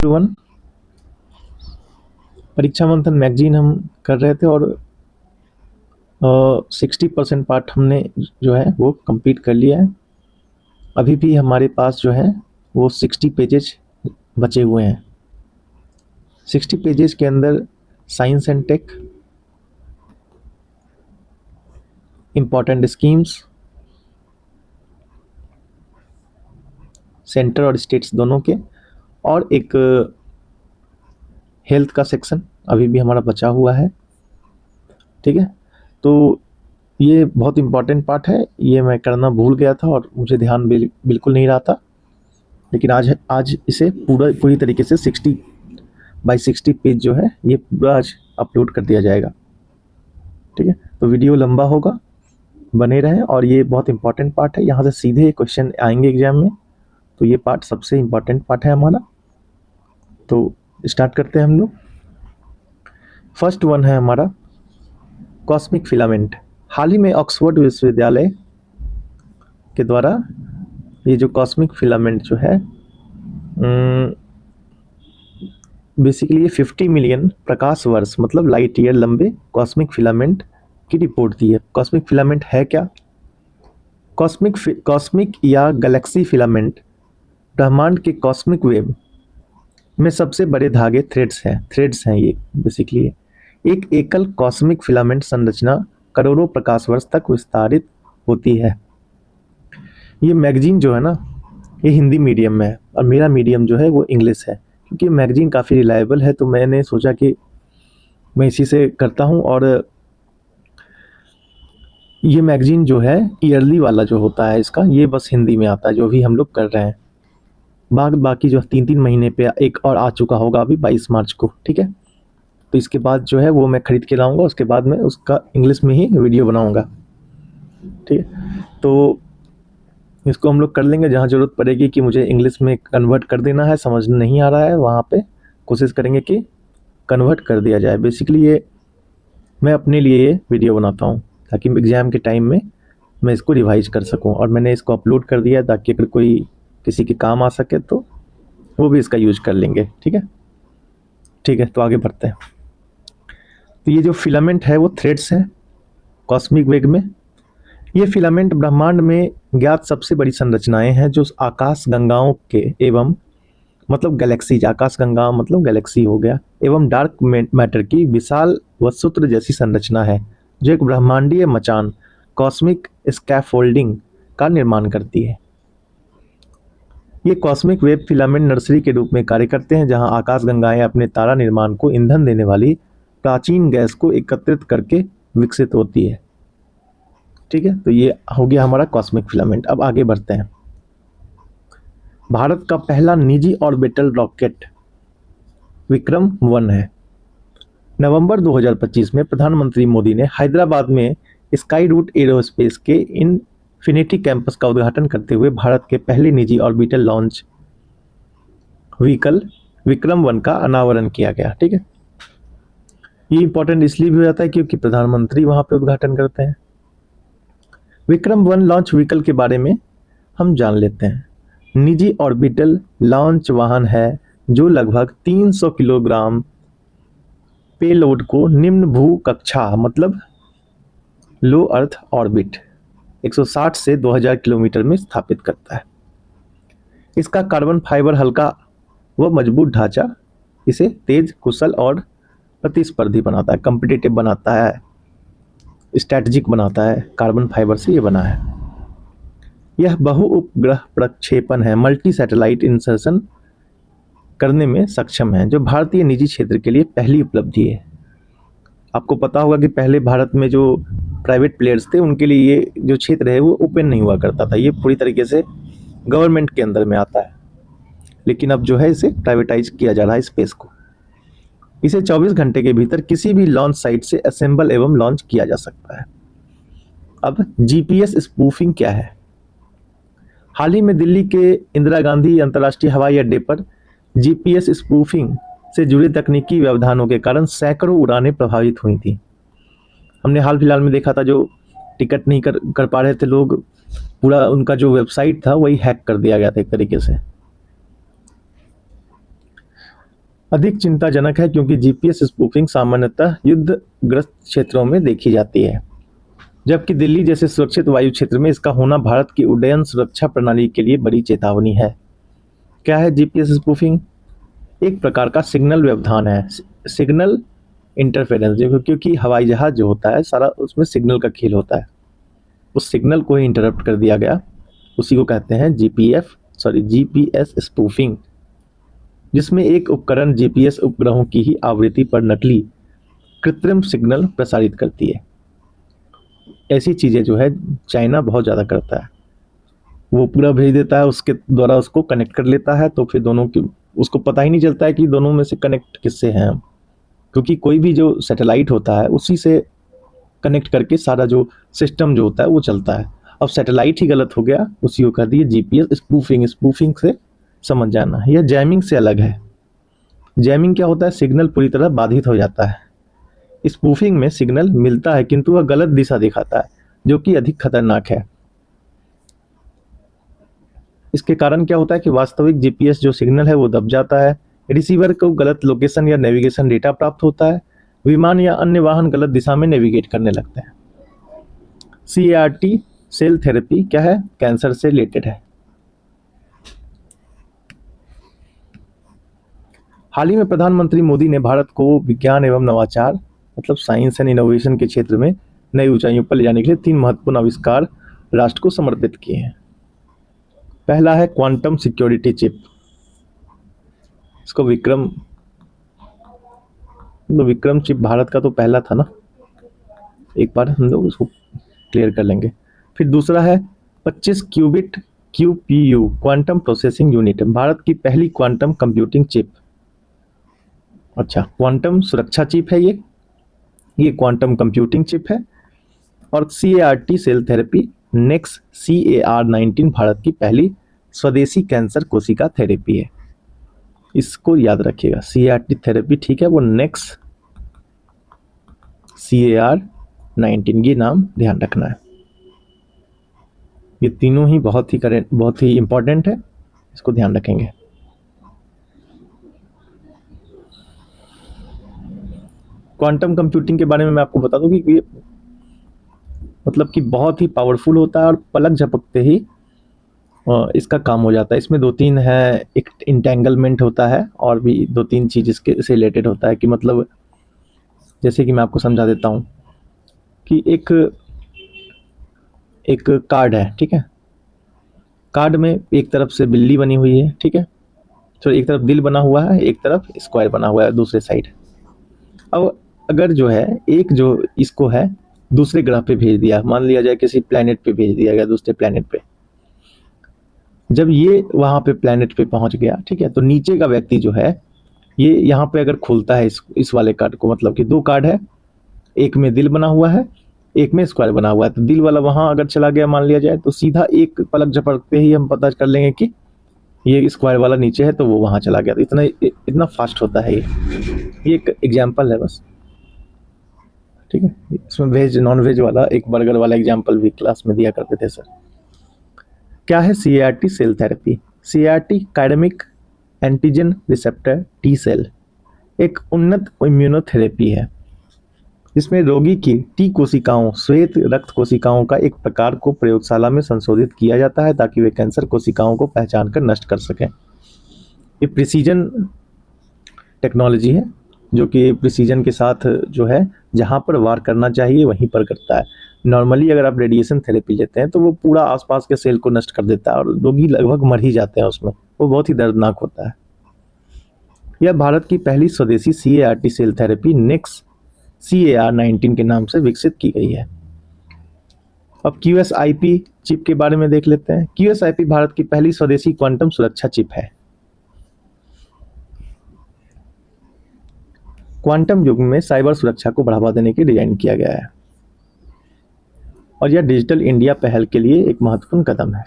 One परीक्षा मंथन magazine हम कर रहे थे और 60% पार्ट हमने जो है वो कंप्लीट कर लिया है। अभी भी हमारे पास जो है वो 60 पेजेज बचे हुए हैं। 60 पेजेज के अंदर science and tech, important schemes, centre और स्टेट्स दोनों के, और एक हेल्थ का सेक्शन अभी भी हमारा बचा हुआ है। ठीक है, तो ये बहुत इम्पॉर्टेंट पार्ट है। ये मैं करना भूल गया था और मुझे ध्यान बिल्कुल नहीं रहा था, लेकिन आज इसे पूरी तरीके से 60x60 पेज जो है ये पूरा आज अपलोड कर दिया जाएगा। ठीक है, तो वीडियो लंबा होगा, बने रहें। और ये बहुत इंपॉर्टेंट पार्ट है, यहाँ से सीधे क्वेश्चन आएंगे एग्जाम में, तो ये पार्ट सबसे इम्पॉर्टेंट पार्ट है हमारा। तो स्टार्ट करते हैं हम लोग। फर्स्ट वन है हमारा कॉस्मिक फिलामेंट। हाल ही में ऑक्सफोर्ड विश्वविद्यालय के द्वारा ये जो कॉस्मिक फिलामेंट जो है बेसिकली ये 50 मिलियन प्रकाश वर्ष मतलब लाइट ईयर लंबे कॉस्मिक फिलामेंट की रिपोर्ट दी है। कॉस्मिक फिलामेंट है क्या? कॉस्मिक या गैलेक्सी फिलामेंट ब्रह्मांड के कॉस्मिक वेव में सबसे बड़े धागे थ्रेड्स हैं ये बेसिकली। एक एकल कॉस्मिक फिलामेंट संरचना करोड़ों प्रकाश वर्ष तक विस्तारित होती है। ये मैगजीन जो है ना, ये हिंदी मीडियम में है और मेरा मीडियम जो है वो इंग्लिश है। क्योंकि मैगजीन काफ़ी रिलायबल है तो मैंने सोचा कि मैं इसी से करता हूँ। और ये मैगजीन जो है ईयरली वाला जो होता है इसका, ये बस हिंदी में आता है जो भी हम लोग कर रहे हैं। बाकी जो 3-3 महीने पे एक और आ चुका होगा अभी 22 मार्च को। ठीक है, तो इसके बाद जो है वो मैं ख़रीद के लाऊंगा, उसके बाद मैं उसका इंग्लिश में ही वीडियो बनाऊंगा। ठीक है, तो इसको हम लोग कर लेंगे। जहाँ ज़रूरत पड़ेगी कि मुझे इंग्लिश में कन्वर्ट कर देना है, समझ नहीं आ रहा है, वहाँ पे कोशिश करेंगे कि कन्वर्ट कर दिया जाए। बेसिकली ये मैं अपने लिए ये वीडियो बनाता हूँ ताकि एग्ज़ाम के टाइम में मैं इसको रिवाइज कर सकूँ। और मैंने इसको अपलोड कर दिया ताकि अगर कोई किसी के काम आ सके तो वो भी इसका यूज कर लेंगे। ठीक है, तो आगे बढ़ते हैं। तो ये जो फिलामेंट है वो थ्रेड्स हैं कॉस्मिक वेग में। ये फिलामेंट ब्रह्मांड में ज्ञात सबसे बड़ी संरचनाएं हैं जो आकाश गंगाओं के एवं मतलब गैलेक्सीज, आकाश गंगा मतलब गैलेक्सी हो गया, एवं डार्क मैटर की विशाल व सूत्र जैसी संरचना है जो एक ब्रह्मांडीय मचान कॉस्मिक स्कैफोल्डिंग का निर्माण करती है। ये कॉस्मिक वेब फिलामेंट नर्सरी के रूप में कार्य करते हैं जहां आकाश गंगाएं अपने तारा निर्माण को ईंधन देने वाली प्राचीन गैस को एकत्रित करके विकसित होती है। ठीक है, तो ये हो गया हमारा कॉस्मिक फिलामेंट। अब आगे बढ़ते हैं। भारत का पहला निजी ऑर्बिटल रॉकेट विक्रम-1 है। नवंबर 2025 में प्रधानमंत्री मोदी ने हैदराबाद में स्काई रूट एरोस्पेस के इन्फिनिटी कैंपस का उद्घाटन करते हुए भारत के पहले निजी ऑर्बिटल लॉन्च व्हीकल विक्रम-1 का अनावरण किया गया। ठीक है, ये इंपॉर्टेंट इसलिए भी हो जाता है क्योंकि प्रधानमंत्री वहां पे उद्घाटन करते हैं। विक्रम-1 लॉन्च व्हीकल के बारे में हम जान लेते हैं। निजी ऑर्बिटल लॉन्च वाहन है जो लगभग 300 किलोग्राम पेलोड को निम्न भू कक्षा मतलब लो अर्थ ऑर्बिट 160 से 2000 किलोमीटर में स्थापित करता है। इसका कार्बन फाइबर हल्का व मजबूत ढांचा इसे तेज, कुशल और प्रतिस्पर्धी बनाता है, कॉम्पिटिटिव बनाता है, स्ट्रैटेजिक बनाता है। कार्बन फाइबर से ये बना है। यह बहु उपग्रह प्रक्षेपण है, मल्टी सैटेलाइट इंसर्शन करने में सक्षम है, जो भारतीय निजी क्षेत्र के लिए पहली उपलब्धि है। आपको पता होगा कि पहले भारत में जो प्राइवेट प्लेयर्स थे उनके लिए ये जो क्षेत्र है वो ओपन नहीं हुआ करता था, ये पूरी तरीके से गवर्नमेंट के अंदर में आता है। लेकिन अब जो है इसे प्राइवेटाइज किया जा रहा है स्पेस को। इसे 24 घंटे के भीतर किसी भी लॉन्च साइट से असेंबल एवं लॉन्च किया जा सकता है। अब जीपीएस स्पूफिंग क्या है? हाल ही में दिल्ली के इंदिरा गांधी अंतर्राष्ट्रीय हवाई अड्डे पर जीपीएस स्पूफिंग से जुड़े तकनीकी व्यवधानों के कारण सैकड़ों उड़ानें प्रभावित हुई थी। हमने हाल फिलहाल में देखा था, जो टिकट नहीं कर पा रहे थे लोग, पूरा उनका जो वेबसाइट था वही हैक कर दिया गया था एक तरीके से। अधिक चिंताजनक है क्योंकि जीपीएस स्पूफिंग सामान्यतः युद्धग्रस्त क्षेत्रों में देखी जाती है, जबकि दिल्ली जैसे सुरक्षित वायु क्षेत्र में इसका होना भारत की उड्डयन सुरक्षा प्रणाली के लिए बड़ी चेतावनी है। क्या है जीपीएस स्पूफिंग? एक प्रकार का सिग्नल व्यवधान है, सिग्नल इंटरफेरेंस, क्योंकि हवाई जहाज जो होता है सारा उसमें सिग्नल का खेल होता है, उस सिग्नल को ही इंटरप्ट कर दिया गया, उसी को कहते हैं जीपीएस स्पूफिंग, जिसमें एक उपकरण जीपीएस उपग्रहों की ही आवृत्ति पर नकली कृत्रिम सिग्नल प्रसारित करती है। ऐसी चीज़ें जो है चाइना बहुत ज़्यादा करता है, वो पूरा भेज देता है, उसके द्वारा उसको कनेक्ट कर लेता है, तो फिर दोनों की उसको पता ही नहीं चलता है कि दोनों में से कनेक्ट किससे हैं हम, क्योंकि कोई भी जो सैटेलाइट होता है उसी से कनेक्ट करके सारा जो सिस्टम जो होता है वो चलता है। अब सैटेलाइट ही गलत हो गया, उसी को कह दिए जीपीएस स्पूफिंग। स्पूफिंग से समझ जाना, यह जैमिंग से अलग है। जैमिंग क्या होता है? सिग्नल पूरी तरह बाधित हो जाता है। स्पूफिंग में सिग्नल मिलता है किंतु वह गलत दिशा दिखाता है, जो कि अधिक खतरनाक है। इसके कारण क्या होता है कि वास्तविक जीपीएस जो सिग्नल है वो दब जाता है, रिसीवर को गलत लोकेशन या नेविगेशन डेटा प्राप्त होता है, विमान या अन्य वाहन गलत दिशा में नेविगेट करने लगते हैं। CAR-T सेल थेरेपी क्या है? कैंसर से रिलेटेड है। हाल ही में प्रधानमंत्री मोदी ने भारत को विज्ञान एवं नवाचार मतलब साइंस एंड इनोवेशन के क्षेत्र में नई ऊंचाइयों पर ले जाने के लिए 3 महत्वपूर्ण आविष्कार राष्ट्र को समर्पित किए हैं। पहला है क्वांटम सिक्योरिटी चिप। इसको विक्रम चिप भारत का तो पहला था ना, एक बार हम लोग उसको क्लियर कर लेंगे। फिर दूसरा है 25 qubit QPU quantum processing unit, Bharat की पहली क्वांटम कंप्यूटिंग चिप। अच्छा, क्वांटम सुरक्षा चिप है ये क्वांटम कंप्यूटिंग चिप है। और CAR-T cell therapy next CAR-19 Bharat की पहली स्वदेशी कैंसर कोशिका थेरेपी है। इसको याद रखिएगा, CAR-T थेरेपी, ठीक है, वो नेक्स CAR-19, ये नाम ध्यान रखना है। ये तीनों ही बहुत ही इंपॉर्टेंट है, इसको ध्यान रखेंगे। क्वांटम कंप्यूटिंग के बारे में मैं आपको बता दूं कि ये मतलब कि बहुत ही पावरफुल होता है और पलक झपकते ही इसका काम हो जाता है। इसमें 2-3 है, एक इंटेंगलमेंट होता है और भी 2-3 चीज़ इसके से रिलेटेड होता है कि मतलब जैसे कि मैं आपको समझा देता हूँ कि एक कार्ड है, ठीक है, कार्ड में एक तरफ से बिल्ली बनी हुई है, ठीक है, तो एक तरफ दिल बना हुआ है, एक तरफ स्क्वायर बना हुआ है दूसरे साइड। अब अगर जो है एक जो इसको है दूसरे ग्रह पे भेज दिया, मान लिया जाए किसी प्लेनेट पे भेज दिया गया, दूसरे प्लेनेट पे, जब ये वहाँ पे प्लेनेट पे पहुँच गया, ठीक है, तो नीचे का व्यक्ति जो है ये यहाँ पे अगर खोलता है इस वाले कार्ड को, मतलब कि 2 कार्ड है, एक में दिल बना हुआ है, एक में स्क्वायर बना हुआ है, तो दिल वाला वहाँ अगर चला गया मान लिया जाए, तो सीधा एक पलक झपकते ही हम पता कर लेंगे कि ये स्क्वायर वाला नीचे है, तो वो वहाँ चला गया। तो इतना फास्ट होता है ये एक एग्जाम्पल है बस, ठीक है। इसमें वेज नॉन वेज वाला एक बर्गर वाला एग्जाम्पल भी क्लास में दिया करते थे सर। क्या है CAR-T सेल थेरेपी? CAR-T कायडेमिक एंटीजन रिसेप्टर T सेल एक उन्नत इम्यूनोथेरेपी है, जिसमें रोगी की T कोशिकाओं, श्वेत रक्त कोशिकाओं का एक प्रकार को प्रयोगशाला में संशोधित किया जाता है ताकि वे कैंसर कोशिकाओं को पहचान कर नष्ट कर सकें। ये प्रिसीजन टेक्नोलॉजी है, जो कि प्रिसीजन के साथ जो है जहाँ पर वार करना चाहिए वहीं पर करता है। नॉर्मली अगर आप रेडिएशन थेरेपी लेते हैं तो वो पूरा आसपास के सेल को नष्ट कर देता है और रोगी लगभग मर ही जाते हैं उसमें, वो बहुत ही दर्दनाक होता है। यह भारत की पहली स्वदेशी CAR-T cell therapy next CAR-19 के नाम से विकसित की गई है। अब QSIP चिप के बारे में देख लेते हैं। QSIP भारत की पहली स्वदेशी क्वांटम सुरक्षा चिप है। क्वांटम युग में साइबर सुरक्षा को बढ़ावा देने के लिए डिजाइन किया गया है और यह डिजिटल इंडिया पहल के लिए एक महत्वपूर्ण कदम है।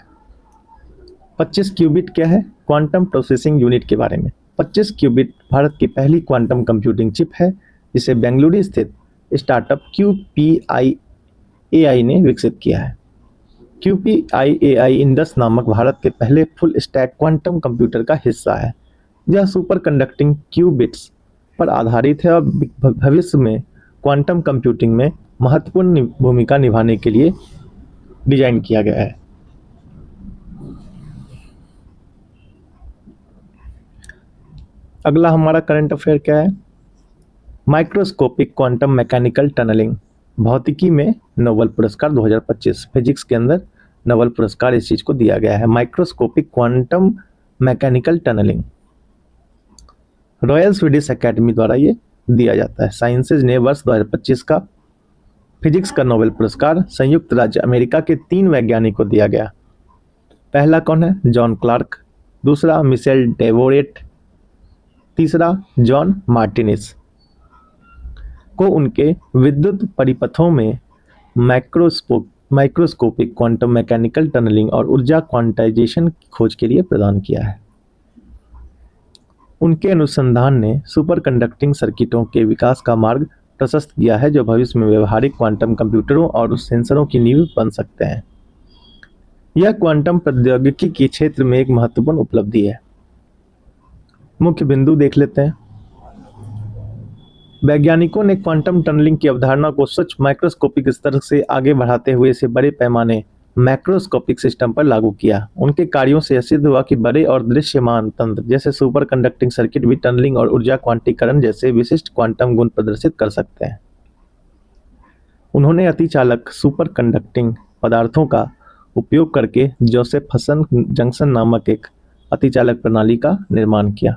25 क्यूबिट क्या है? क्वांटम प्रोसेसिंग यूनिट के बारे में। 25 क्यूबिट भारत की पहली क्वांटम कंप्यूटिंग चिप है, जिसे बेंगलुरु स्थित स्टार्टअप QPIAI ने विकसित किया है। QPIAI इंडस नामक भारत के पहले फुल स्टैक क्वांटम कंप्यूटर का हिस्सा है। यह सुपर कंडक्टिंग क्यूबिट्स पर आधारित है और भविष्य में क्वांटम कंप्यूटिंग में महत्वपूर्ण भूमिका निभाने के लिए डिजाइन किया गया है। अगला हमारा करंट अफेयर क्या है? माइक्रोस्कोपिक क्वांटम मैकेनिकल टनलिंग, भौतिकी में नोबेल पुरस्कार 2025, फिजिक्स के अंदर नोबेल पुरस्कार इस चीज को दिया गया है। Microscopic quantum mechanical tunnelling royal Swedish academy द्वारा ये दिया जाता है। साइंसेज ने वर्ष 2025 का फिजिक्स का नोबेल पुरस्कार संयुक्त राज्य अमेरिका के 3 वैज्ञानिकों को दिया गया। पहला कौन है? जॉन क्लार्क, दूसरा मिशेल डेवोरेट, तीसरा जॉन मार्टिनिस को उनके विद्युत परिपथों में माइक्रोस्कोपिक क्वांटम मैकेनिकल टनलिंग और ऊर्जा क्वांटाइजेशन की खोज के लिए प्रदान किया है। उनके अनुसंधान ने सुपर कंडक्टिंग सर्किटों के विकास का मार्ग प्रशस्त किया है, जो भविष्य में व्यवहारिक क्वांटम कंप्यूटरों और सेंसरों की नींव बन सकते हैं। यह क्वांटम प्रौद्योगिकी के क्षेत्र में एक महत्वपूर्ण उपलब्धि है। मुख्य बिंदु देख लेते हैं। वैज्ञानिकों ने क्वांटम टनलिंग की अवधारणा को स्वच्छ माइक्रोस्कोपिक स्तर से आगे बढ़ाते हुए इसे बड़े पैमाने मैक्रोस्कोपिक सिस्टम पर लागू किया। उनके कार्यों से यह सिद्ध हुआ कि बड़े और दृश्यमान तंत्र जैसे सुपर कंडक्टिंग सर्किट भी टनलिंग और ऊर्जा क्वांटीकरण जैसे विशिष्ट क्वांटम गुण प्रदर्शित कर सकते हैं। उन्होंने अतिचालक सुपर कंडक्टिंग पदार्थों का उपयोग करके जोसेफसन जंक्शन नामक एक अतिचालक प्रणाली का निर्माण किया,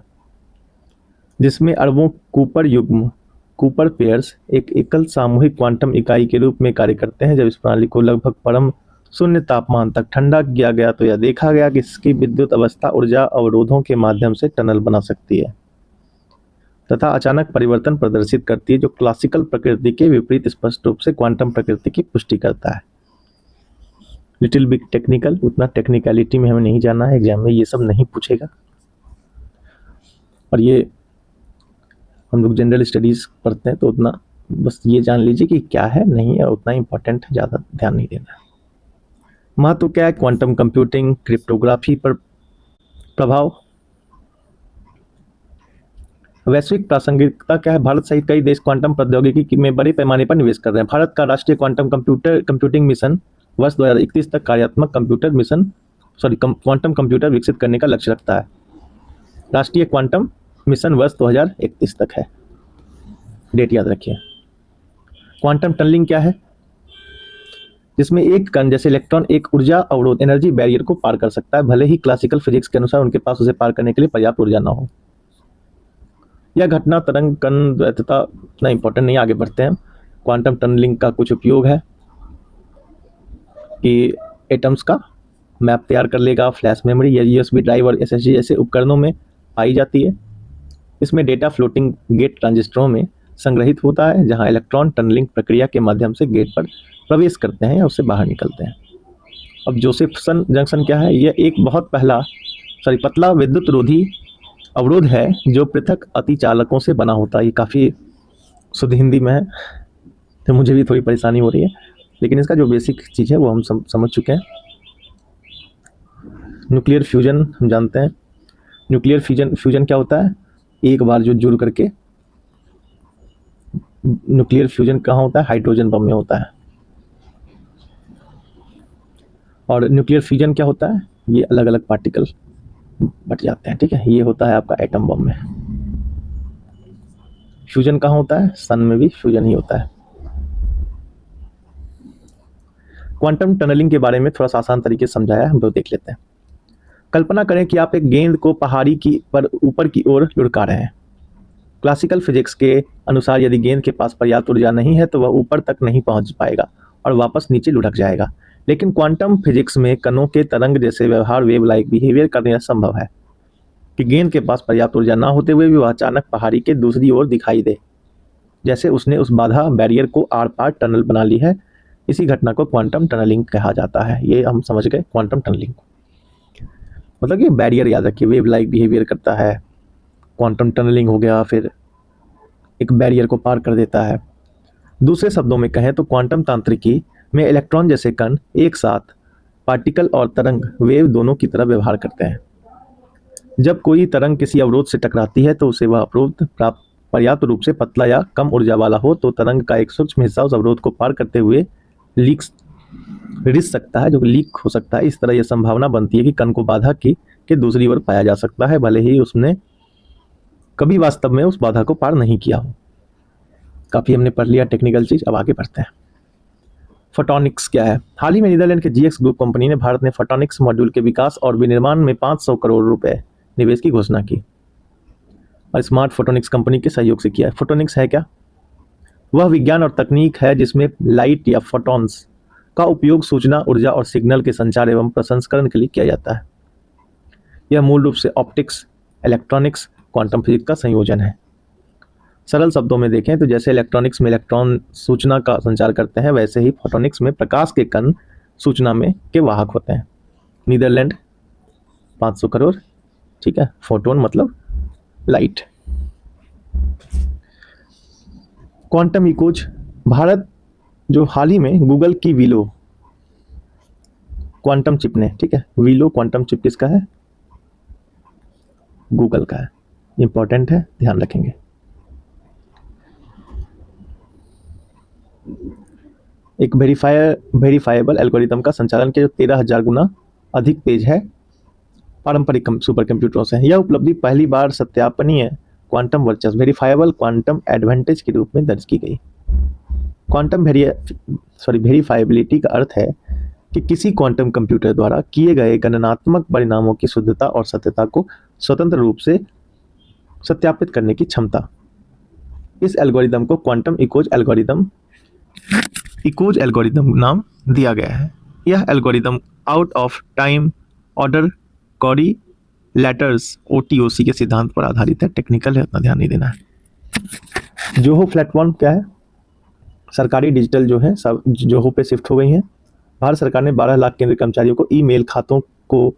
जिसमें अरबों कूपर युग्म कूपर पेयर्स एक एकल सामूहिक क्वांटम इकाई के रूप में कार्य करते हैं। जब इस प्रणाली को लगभग परम शून्य तापमान तक ठंडा किया गया तो यह देखा गया कि इसकी विद्युत अवस्था ऊर्जा अवरोधों के माध्यम से टनल बना सकती है तथा अचानक परिवर्तन प्रदर्शित करती है, जो क्लासिकल प्रकृति के विपरीत स्पष्ट रूप से क्वांटम प्रकृति की पुष्टि करता है। लिटिल बिग टेक्निकल, उतना टेक्निकलिटी में हमें नहीं जाना है, एग्जाम में ये सब नहीं पूछेगा। और ये हम लोग जनरल स्टडीज पढ़ते हैं तो उतना बस ये जान लीजिए कि क्या है, नहीं है, उतना इंपॉर्टेंट है, ज़्यादा ध्यान नहीं देना है। महत्व क्या है? क्वांटम कंप्यूटिंग, क्रिप्टोग्राफी पर प्रभाव, वैश्विक प्रासंगिकता क्या है? भारत सहित कई देश क्वांटम प्रौद्योगिकी में बड़े पैमाने पर निवेश कर रहे हैं। भारत का राष्ट्रीय क्वांटम कंप्यूटिंग मिशन वर्ष 2031 तक कार्यात्मक क्वांटम कंप्यूटर विकसित करने का लक्ष्य रखता है। राष्ट्रीय क्वांटम मिशन वर्ष 2031 तक है, डेट याद रखिए। क्वांटम टनलिंग क्या है? जिसमें एक कण जैसे इलेक्ट्रॉन एक ऊर्जा अवरोध एनर्जी बैरियर को पार कर सकता है, भले ही क्लासिकल फिजिक्स के अनुसार उनके पास उसे पार करने के लिए पर्याप्त ऊर्जा न हो। यह घटना तरंग कण द्वैतता इतना इंपॉर्टेंट नहीं, आगे बढ़ते हैं। क्वांटम टनलिंग का कुछ उपयोग है कि एटम्स का मैप तैयार कर लेगा, फ्लैश मेमोरी या यूएसबी ड्राइव और एसएसडी जैसे उपकरणों में पाई जाती है। इसमें डेटा फ्लोटिंग गेट ट्रांजिस्टरों में संग्रहित होता है, जहां इलेक्ट्रॉन टनलिंग प्रक्रिया के माध्यम से गेट पर प्रवेश करते हैं या उससे बाहर निकलते हैं। अब जोसेफसन जंक्शन क्या है? यह एक बहुत पतला विद्युत रोधी अवरोध है जो पृथक अतिचालकों से बना होता है। ये काफ़ी शुद्ध हिंदी में है तो मुझे भी थोड़ी परेशानी हो रही है, लेकिन इसका जो बेसिक चीज़ है वो हम समझ चुके हैं। न्यूक्लियर फ्यूजन हम जानते हैं। न्यूक्लियर फ्यूजन क्या होता है? एक बार जो जुड़ करके, न्यूक्लियर फ्यूजन कहाँ होता है? हाइड्रोजन बम में होता है। और न्यूक्लियर फ्यूजन क्या होता है? ये अलग अलग पार्टिकल बट जाते हैं, ठीक है। ये होता है आपका एटम बम में। फ्यूजन कहाँ होता है? सन में भी फ्यूजन ही होता है। क्वांटम टनलिंग के बारे में थोड़ा सा आसान तरीके से समझाया, हम लोग देख लेते हैं। कल्पना करें कि आप एक गेंद को पहाड़ी की पर ऊपर की ओर लुढ़का रहे हैं। क्लासिकल फिजिक्स के अनुसार यदि गेंद के पास पर्याप्त ऊर्जा नहीं है तो वह ऊपर तक नहीं पहुंच पाएगा और वापस नीचे लुढ़क जाएगा। लेकिन क्वांटम फिजिक्स में कणों के तरंग जैसे व्यवहार, वेव लाइक बिहेवियर करना संभव है कि गेंद के पास पर्याप्त ऊर्जा ना होते हुए भी वह अचानक पहाड़ी के दूसरी ओर दिखाई दे, जैसे उसने उस बाधा बैरियर को आर पार टनल बना ली है। इसी घटना को क्वांटम टनलिंग कहा जाता है। ये हम समझ गए क्वांटम टनलिंग, मतलब ये बैरियर याद रखिए, वेव लाइक बिहेवियर करता है। क्वांटम टनलिंग हो गया, फिर एक बैरियर को पार कर देता है। दूसरे शब्दों में कहें तो क्वांटम तांत्रिकी में इलेक्ट्रॉन जैसे कण एक साथ पार्टिकल और तरंग वेव दोनों की तरह व्यवहार करते हैं। जब कोई तरंग किसी अवरोध से टकराती है तो उसे वह अवरोध पर्याप्त रूप से पतला या कम ऊर्जा वाला हो तो तरंग का एक सूक्ष्म हिस्सा उस अवरोध को पार करते हुए रिस सकता है, जो लीक हो सकता है। इस तरह यह संभावना बनती है कि कण को बाधा के दूसरी ओर पाया जा सकता है, भले ही उसने कभी वास्तव में उस बाधा को पार नहीं किया हो। काफ़ी हमने पढ़ लिया टेक्निकल चीज़, अब आगे बढ़ते हैं। फोटोनिक्स क्या है? हाल ही में नीदरलैंड के जीएक्स ग्रुप कंपनी ने भारत में फोटोनिक्स मॉड्यूल के विकास और विनिर्माण में 500 करोड़ रुपए निवेश की घोषणा की और स्मार्ट फोटोनिक्स कंपनी के सहयोग से किया है। फोटोनिक्स है क्या? वह विज्ञान और तकनीक है जिसमें लाइट या फोटॉन्स का उपयोग सूचना, ऊर्जा और सिग्नल के संचार एवं प्रसंस्करण के लिए किया जाता है। यह मूल रूप से ऑप्टिक्स, इलेक्ट्रॉनिक्स, क्वांटम फिजिक्स का संयोजन है। सरल शब्दों में देखें तो जैसे इलेक्ट्रॉनिक्स में इलेक्ट्रॉन सूचना का संचार करते हैं, वैसे ही फोटोनिक्स में प्रकाश के कण सूचना में के वाहक होते हैं। नीदरलैंड 500 करोड़, ठीक है। फोटोन मतलब लाइट। क्वांटम इकोज, भारत जो हाल ही में गूगल की वीलो क्वांटम चिप ने, ठीक है, वीलो क्वांटम चिप किसका है? गूगल का है। इंपॉर्टेंट है, ध्यान रखेंगे। एक वेरीफाइबल एल्गोरिथम का संचालन के जो 13,000 गुना अधिक तेज है पारंपरिक सुपर कंप्यूटरों से। यह उपलब्धि पहली बार सत्यापनीय क्वांटम वर्चस्व वेरीफाइबल क्वांटम एडवांटेज के रूप में दर्ज की गई। क्वांटम वेरीफाइबिलिटी का अर्थ है कि किसी क्वांटम कंप्यूटर द्वारा किए गए गणनात्मक परिणामों की शुद्धता और सत्यता को स्वतंत्र रूप से सत्यापित करने की क्षमता। इस एल्गोरिदम को क्वांटम इकोज एल्गोरिदम नाम दिया गया है। यह algorithm out of time order correlators OTOC के सिद्धांत पर आधारित है। टेक्निकल है, उतना ध्यान नहीं देना है। जोहो प्लेटफॉर्म क्या है? सरकारी डिजिटल जो है सब जोहो पे शिफ्ट हो गई हैं। भारत सरकार ने 12 लाख केंद्रीय कर्मचारियों को ईमेल खातों को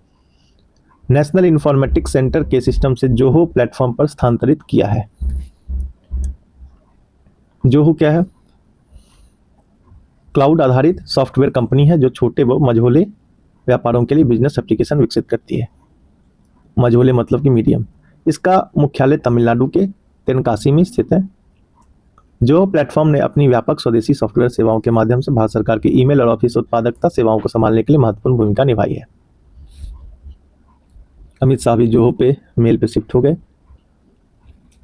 नेशनल इंफॉर्मेटिक्स सेंटर के सिस्टम से जोहो प्लेटफॉर्म पर स्थानांतरित किया है। जोहो क्या है? क्लाउड आधारित सॉफ्टवेयर कंपनी है जो छोटे व मझोले व्यापारों के लिए बिजनेस एप्लीकेशन विकसित करती है। मझोले मतलब कि मीडियम। इसका मुख्यालय तमिलनाडु के तेनकासी में स्थित है। जो प्लेटफॉर्म ने अपनी व्यापक स्वदेशी सॉफ्टवेयर सेवाओं के माध्यम से भारत सरकार की ईमेल और ऑफिस उत्पादकता सेवाओं को संभालने के लिए महत्वपूर्ण भूमिका निभाई है। अमित शाह भी जोहो पे मेल पे शिफ्ट हो गए।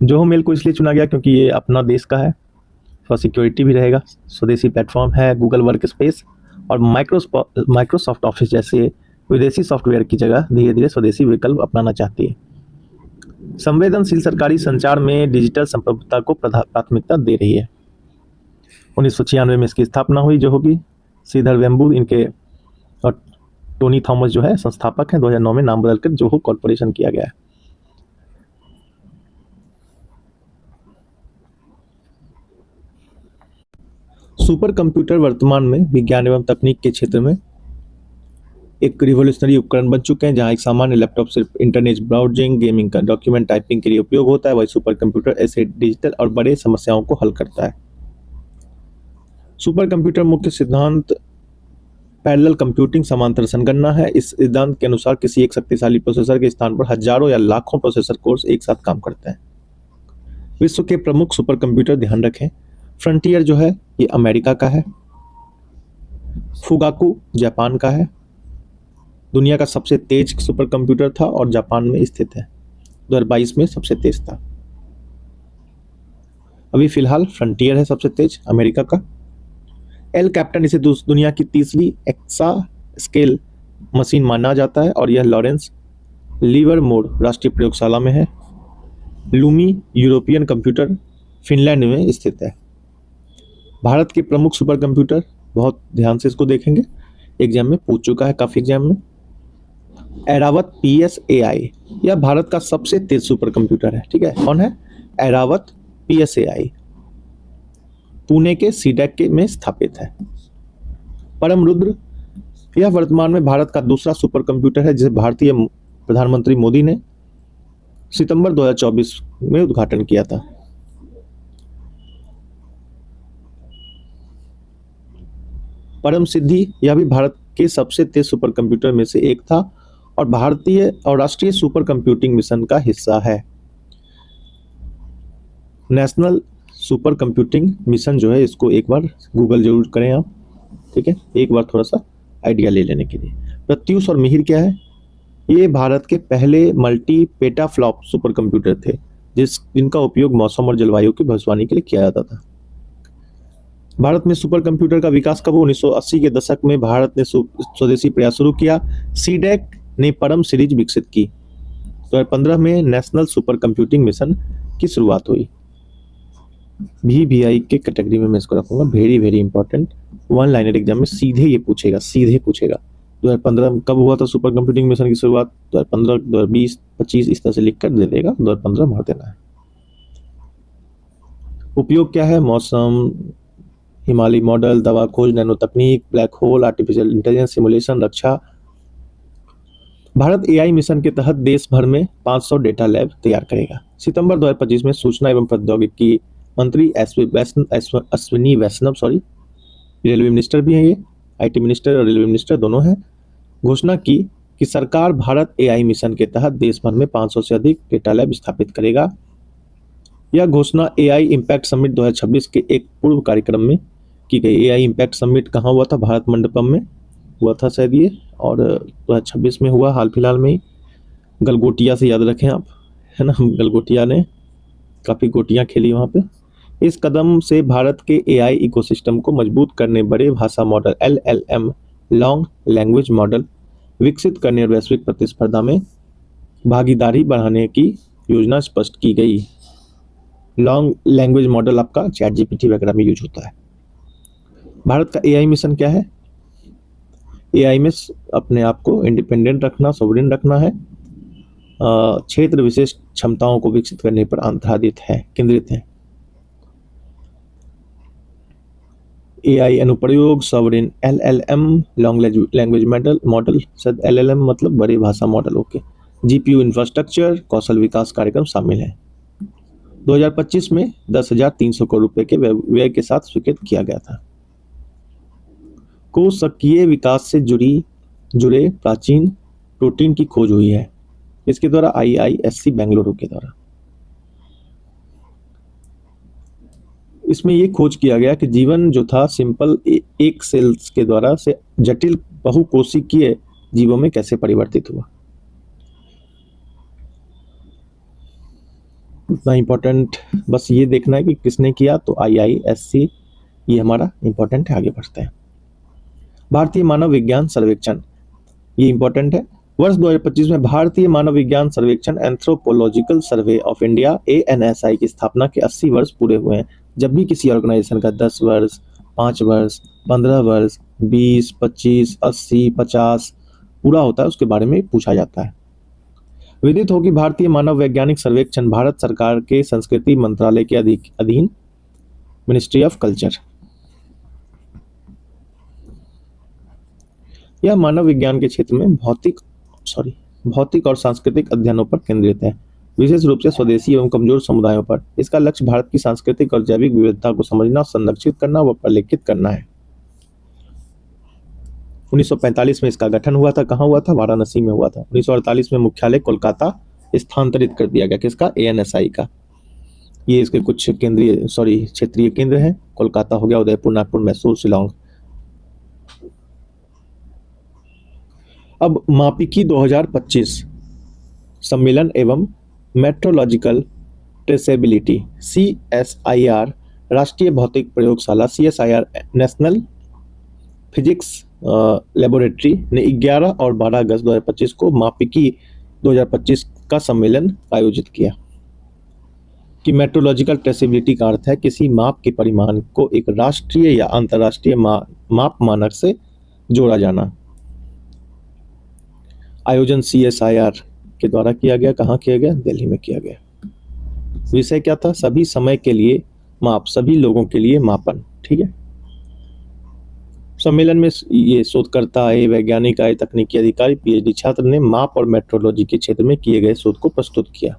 जोहो मेल को इसलिए चुना गया क्योंकि ये अपना देश का है, थोड़ा सिक्योरिटी भी रहेगा, स्वदेशी प्लेटफॉर्म है। गूगल वर्क स्पेस और माइक्रोसॉफ्ट ऑफिस जैसे विदेशी सॉफ्टवेयर की जगह धीरे धीरे स्वदेशी विकल्प अपनाना चाहती है। संवेदनशील सरकारी संचार में डिजिटल संप्रभुता को प्राथमिकता दे रही है। 1996 में इसकी स्थापना हुई। जो होगी श्रीधर वेम्बू इनके और टोनी थॉमस जो है संस्थापक हैं। 2009 में नाम बदलकर जोहो कॉर्पोरेशन किया गया है। सुपर कंप्यूटर वर्तमान में विज्ञान एवं तकनीक के क्षेत्र में एक रिवोल्यूशनरी उपकरण बन चुके हैं। जहां एक सामान्य लैपटॉप सिर्फ इंटरनेट ब्राउजिंग, गेमिंग का डॉक्यूमेंट टाइपिंग के लिए उपयोग होता है, वही सुपर कंप्यूटर ऐसे डिजिटल और बड़े समस्याओं को हल करता है। सुपर कंप्यूटर मुख्य सिद्धांत पैरेलल कंप्यूटिंग समांतर संगणना है। इस सिद्धांत के अनुसार किसी एक शक्तिशाली प्रोसेसर के स्थान पर हजारों या लाखों प्रोसेसर कोर्स एक साथ काम करते हैं। विश्व के प्रमुख सुपर कंप्यूटर ध्यान रखें, फ्रंटियर जो है ये अमेरिका का है, फुगाकू जापान का है। दुनिया का सबसे तेज सुपर कंप्यूटर था और जापान में स्थित है। 2022 में सबसे तेज था। अभी फिलहाल फ्रंटियर है सबसे तेज अमेरिका का। एल कैप्टन इसे दुनिया की तीसरी एक्सा स्केल मशीन माना जाता है और यह लॉरेंस लिवरमोर राष्ट्रीय प्रयोगशाला में है। लूमी यूरोपियन कंप्यूटर फिनलैंड में स्थित है। भारत के प्रमुख सुपर कंप्यूटर, बहुत ध्यान से इसको देखेंगे, एग्जाम में पूछ चुका है काफी एग्जाम में। ऐरावत PSAI यह भारत का सबसे तेज सुपर कंप्यूटर है। ठीक है, कौन है? ऐरावत PSAI पुणे के सीडैक में स्थापित है। परम रुद्र यह वर्तमान में भारत का दूसरा सुपर कंप्यूटर है जिसे भारतीय प्रधानमंत्री मोदी ने सितंबर 2024 में उद्घाटन किया था। परम सिद्धि यह भी भारत के सबसे तेज सुपर कंप्यूटर में से एक था और भारतीय और राष्ट्रीय सुपर कंप्यूटिंग मिशन का हिस्सा है। नेशनल सुपर कंप्यूटिंग मिशन जो है, इसको एक बार गूगल जरूर करें आप, ठीक है, एक बार थोड़ा सा आइडिया ले लेने के लिए। प्रत्यूष और मिहिर क्या है? ये भारत के पहले मल्टी पेटाफ्लॉप सुपर कंप्यूटर थे जिनका उपयोग मौसम और जलवायु की भविष्यवाणी के लिए किया जाता था। भारत में सुपर कंप्यूटर का विकास कब? 1980 के दशक में भारत ने स्वदेशी प्रयास शुरू किया। सीडेक ने परम सीरीज विकसित की। 2015 में नेशनल सुपर कंप्यूटिंग मिशन की शुरुआत हुई। VVI के कैटेगरी में मैं इसको रखूंगा, very very important, one liner exam में सीधे ये पूछेगा, सीधे पूछेगा। 2015 में कब हुआ था सुपर कंप्यूटिंग मिशन की शुरुआत? 2015, 2020, 25 इस तरह से लिख कर दे देगा, 2015 भर देना है। उपयोग क्या है? मौसम, हिमालय मॉडल, दवा खोज, नैनो तकनीक, black hole, artificial intelligence, simulation, रक्षा। भारत AI मिशन के तहत देश भर में 500 डेटा लैब तैयार करेगा। सितंबर 2025 में सूचना एवं प्रौद्योगिकी मंत्री अश्विनी वैष्णव, रेलवे मिनिस्टर भी हैं ये, IT मिनिस्टर और रेलवे मिनिस्टर दोनों हैं, घोषणा की कि सरकार भारत AI मिशन के तहत देश भर में 500 से अधिक डेटा लैब स्थापित करेगा। यह घोषणा AI इम्पैक्ट समिट 2026 के एक पूर्व कार्यक्रम में की गई। AI इम्पैक्ट समिट कहाँ हुआ था? भारत मंडपम में हुआ था शायद ये, और 2026 में हुआ हाल फिलहाल में ही। गलगोटिया से याद रखें आप, है ना, गलगोटिया ने काफ़ी गोटियाँ खेली वहाँ पे। इस कदम से भारत के AI इकोसिस्टम को मजबूत करने, बड़े भाषा model LLM long language model विकसित करने और वैश्विक प्रतिस्पर्धा में भागीदारी बढ़ाने की योजना स्पष्ट की गई। लॉन्ग लैंग्वेज मॉडल आपका ChatGPT वगैरह में यूज होता है। भारत का AI मिशन क्या है? AI में अपने आप को इंडिपेंडेंट रखना, सॉवरेन रखना है, क्षेत्र विशेष क्षमताओं को विकसित करने पर आधारित है, केंद्रित है। AI अनुप्रयोग, sovereign LLM long language model, शायद LLM मतलब बड़े भाषा मॉडल, ओके। GPU इंफ्रास्ट्रक्चर, कौशल विकास कार्यक्रम शामिल है। 2025 में 10,300 करोड़ रुपए के व्यय के साथ स्वीकृत किया गया था। कोशिकीय विकास से जुड़े प्राचीन प्रोटीन की खोज हुई है। इसके द्वारा IISc बेंगलुरु के द्वारा। इसमें ये खोज किया गया कि जीवन जो था सिंपल एक सेल्स के द्वारा से जटिल बहुकोशिकीय जीवों में कैसे परिवर्तित हुआ। इतना इंपॉर्टेंट बस ये देखना है कि किसने किया, तो IISc ये हमारा इंपॉर्टेंट है। आगे बढ़ते हैं। भारतीय मानव विज्ञान सर्वेक्षण, ये इंपॉर्टेंट है। वर्ष 2025 में भारतीय मानव विज्ञान सर्वेक्षण anthropological survey of India ANSI की स्थापना के 80 वर्ष पूरे हुए हैं। जब भी किसी ऑर्गेनाइजेशन का 10 वर्ष, 5 वर्ष, 15 वर्ष, 20, 25, 80, 50 पूरा होता है, उसके बारे में पूछा जाता है। विदित हो कि भारतीय मानव वैज्ञानिक सर्वेक्षण भारत सरकार के संस्कृति मंत्रालय के अधीन मिनिस्ट्री ऑफ कल्चर, यह मानव विज्ञान के क्षेत्र में भौतिक और सांस्कृतिक अध्ययनों पर केंद्रित है, विशेष रूप से स्वदेशी एवं कमजोर समुदायों पर। इसका लक्ष्य भारत की सांस्कृतिक और जैविक विविधता को समझना, संरक्षित करना व प्रलेखित करना है। 1945 में इसका गठन हुआ था। कहाँ हुआ था? वाराणसी में हुआ था। 1948 में मुख्यालय कोलकाता स्थानांतरित कर दिया गया। किसका? ANSI का। ये इसके कुछ क्षेत्रीय केंद्र हैं। कोलकाता हो गया, उदयपुर, नागपुर, मैसूर, शिलोंग। अब मापिकी 2025 सम्मेलन एवं मेट्रोलॉजिकल ट्रेसेबिलिटी CSIR राष्ट्रीय भौतिक प्रयोगशाला CSIR नेशनल फिजिक्स लेबोरेटरी ने 11 और 12 अगस्त 2025 को मापिकी 2025 का सम्मेलन आयोजित किया। कि मेट्रोलॉजिकल ट्रेसेबिलिटी का अर्थ है किसी माप के परिमाण को एक राष्ट्रीय या अंतर्राष्ट्रीय माप मानक से जोड़ा जाना। आयोजन CSIR के द्वारा किया गया। कहाँ किया गया? दिल्ली में किया गया। विषय क्या था? सभी समय के लिए माप, सभी लोगों के लिए मापन। ठीक है। सम्मेलन में ये शोधकर्ता आए, वैज्ञानिक आए, तकनीकी अधिकारी, PhD छात्र ने माप और मेट्रोलॉजी के क्षेत्र में किए गए शोध को प्रस्तुत किया।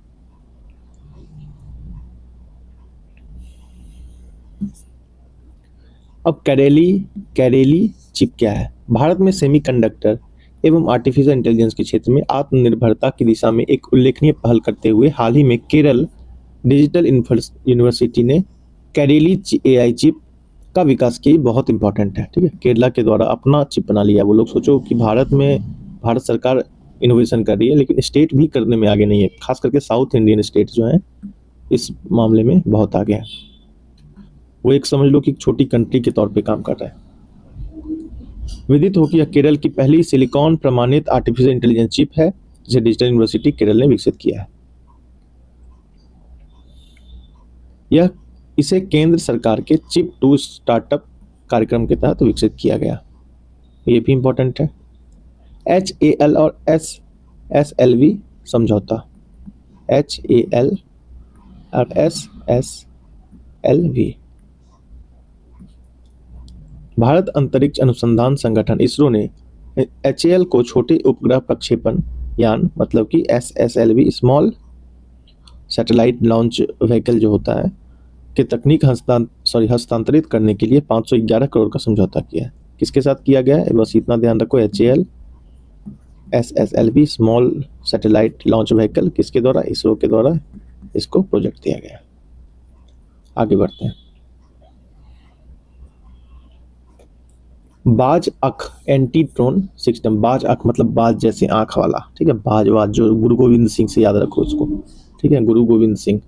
अब कैरेली चिप क्या है? भारत में सेमीकंडक्टर एवं आर्टिफिशियल इंटेलिजेंस के क्षेत्र में आत्मनिर्भरता की दिशा में एक उल्लेखनीय पहल करते हुए हाल ही में केरल डिजिटल यूनिवर्सिटी ने कैरेली एआई चिप का विकास किया। बहुत इंपॉर्टेंट है, ठीक है। केरला के द्वारा अपना चिप बना लिया। वो लोग सोचो कि भारत सरकार इनोवेशन कर रही है, लेकिन स्टेट भी करने में आगे नहीं है। खास करके साउथ इंडियन स्टेट जो हैं इस मामले में बहुत आगे हैं। वो एक समझ लो कि छोटी कंट्री के तौर पे काम कर रहा है। विदित हो कि यह केरल की पहली सिलिकॉन प्रमाणित आर्टिफिशियल इंटेलिजेंस चिप है जिसे डिजिटल यूनिवर्सिटी केरल ने विकसित किया है। इसे केंद्र सरकार के चिप टू स्टार्टअप कार्यक्रम के तहत विकसित किया गया। ये भी इंपॉर्टेंट है। HAL और SSLV समझौता, HAL और SSLV। भारत अंतरिक्ष अनुसंधान संगठन इसरो ने HAL को छोटे उपग्रह प्रक्षेपण यान मतलब कि SSLV small satellite launch vehicle जो होता है के तकनीक हस्तांतरित करने के लिए 511 करोड़ का समझौता किया है। किसके साथ किया गया है बस इतना ध्यान रखो। HAL SSLV small satellite launch vehicle किसके द्वारा? इसरो के द्वारा इसको प्रोजेक्ट दिया गया। आगे बढ़ते हैं। बाज अख एंटी ड्रोन सिस्टम। बाज अख मतलब बाज जैसे आंख वाला, ठीक है। बाज जो गुरु गोविंद सिंह से याद रखो उसको, ठीक है। गुरु गोविंद सिंह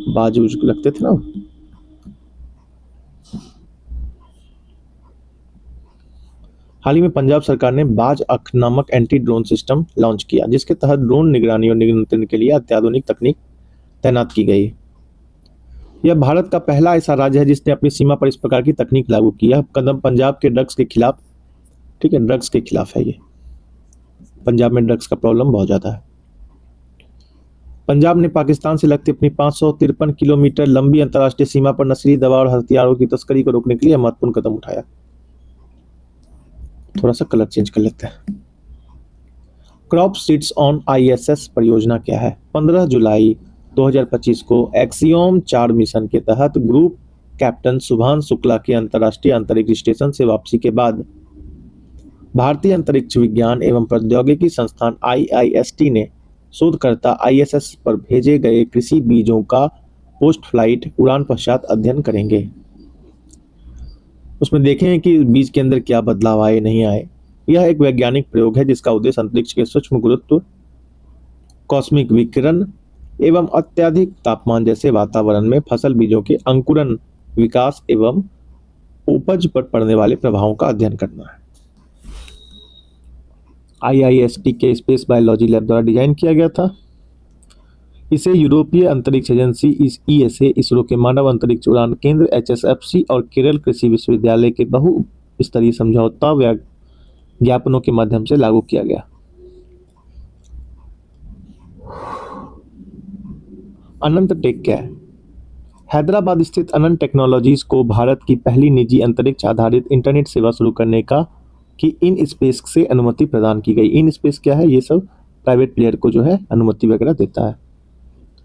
बाज लगते थे ना। हाल ही में पंजाब सरकार ने बाज अख नामक एंटी ड्रोन सिस्टम लॉन्च किया, जिसके तहत ड्रोन निगरानी और नियंत्रण के लिए अत्याधुनिक तकनीक तैनात की गई। यह भारत का पहला ऐसा राज्य है जिसने अपनी सीमा पर इस प्रकार की तकनीक लागू की। यह कदम पंजाब के ड्रग्स के खिलाफ, ठीक है, ड्रग्स के खिलाफ है। ये पंजाब में ड्रग्स का प्रॉब्लम बहुत ज्यादा है। पंजाब ने पाकिस्तान से लगती अपनी 553 किलोमीटर लंबी अंतर्राष्ट्रीय सीमा पर नशीली दवा और हथियारों की तस्करी को रोकने के लिए महत्वपूर्ण कदम उठाया। थोड़ा सा कलर चेंज कर लेते हैं। क्रॉप सीड्स ऑन ISS परियोजना क्या है? 15 जुलाई 2025 को एक्सियोम 4 मिशन के तहत ग्रुप कैप्टन सुभान शुक्ला की अंतर्राष्ट्रीय अंतरिक्ष स्टेशन से वापसी के बाद भारतीय अंतरिक्ष विज्ञान एवं प्रौद्योगिकी संस्थान IIST ने शोधकर्ता ISS पर भेजे गए कृषि बीजों का पोस्ट फ्लाइट उड़ान पश्चात अध्ययन करेंगे। उसमें देखें कि बीज के अंदर क्या बदलाव आए नहीं आए। यह एक वैज्ञानिक प्रयोग है जिसका उद्देश्य अंतरिक्ष के सूक्ष्म गुरुत्व, कॉस्मिक विकिरण एवं अत्यधिक तापमान जैसे वातावरण में फसल बीजों के अंकुरण, विकास एवं उपज पर पड़ने वाले प्रभावों का अध्ययन करना है। IIST के स्पेस बायोलॉजी लैब द्वारा डिजाइन किया गया था। इसे यूरोपीय अंतरिक्ष एजेंसी ESA, इसरो के मानव अंतरिक्ष उड़ान केंद्र HSFC और केरल कृषि विश्वविद्यालय के बहुस्तरीय समझौता ज्ञापनों के माध्यम से लागू किया गया। अनंत टेक क्या है? हैदराबाद स्थित अनंत टेक्नोलॉजीज को भारत की पहली निजी अंतरिक्ष आधारित इंटरनेट सेवा शुरू करने की इन स्पेस से अनुमति प्रदान की गई। इन स्पेस क्या है? ये सब प्राइवेट प्लेयर को जो है अनुमति वगैरह देता है।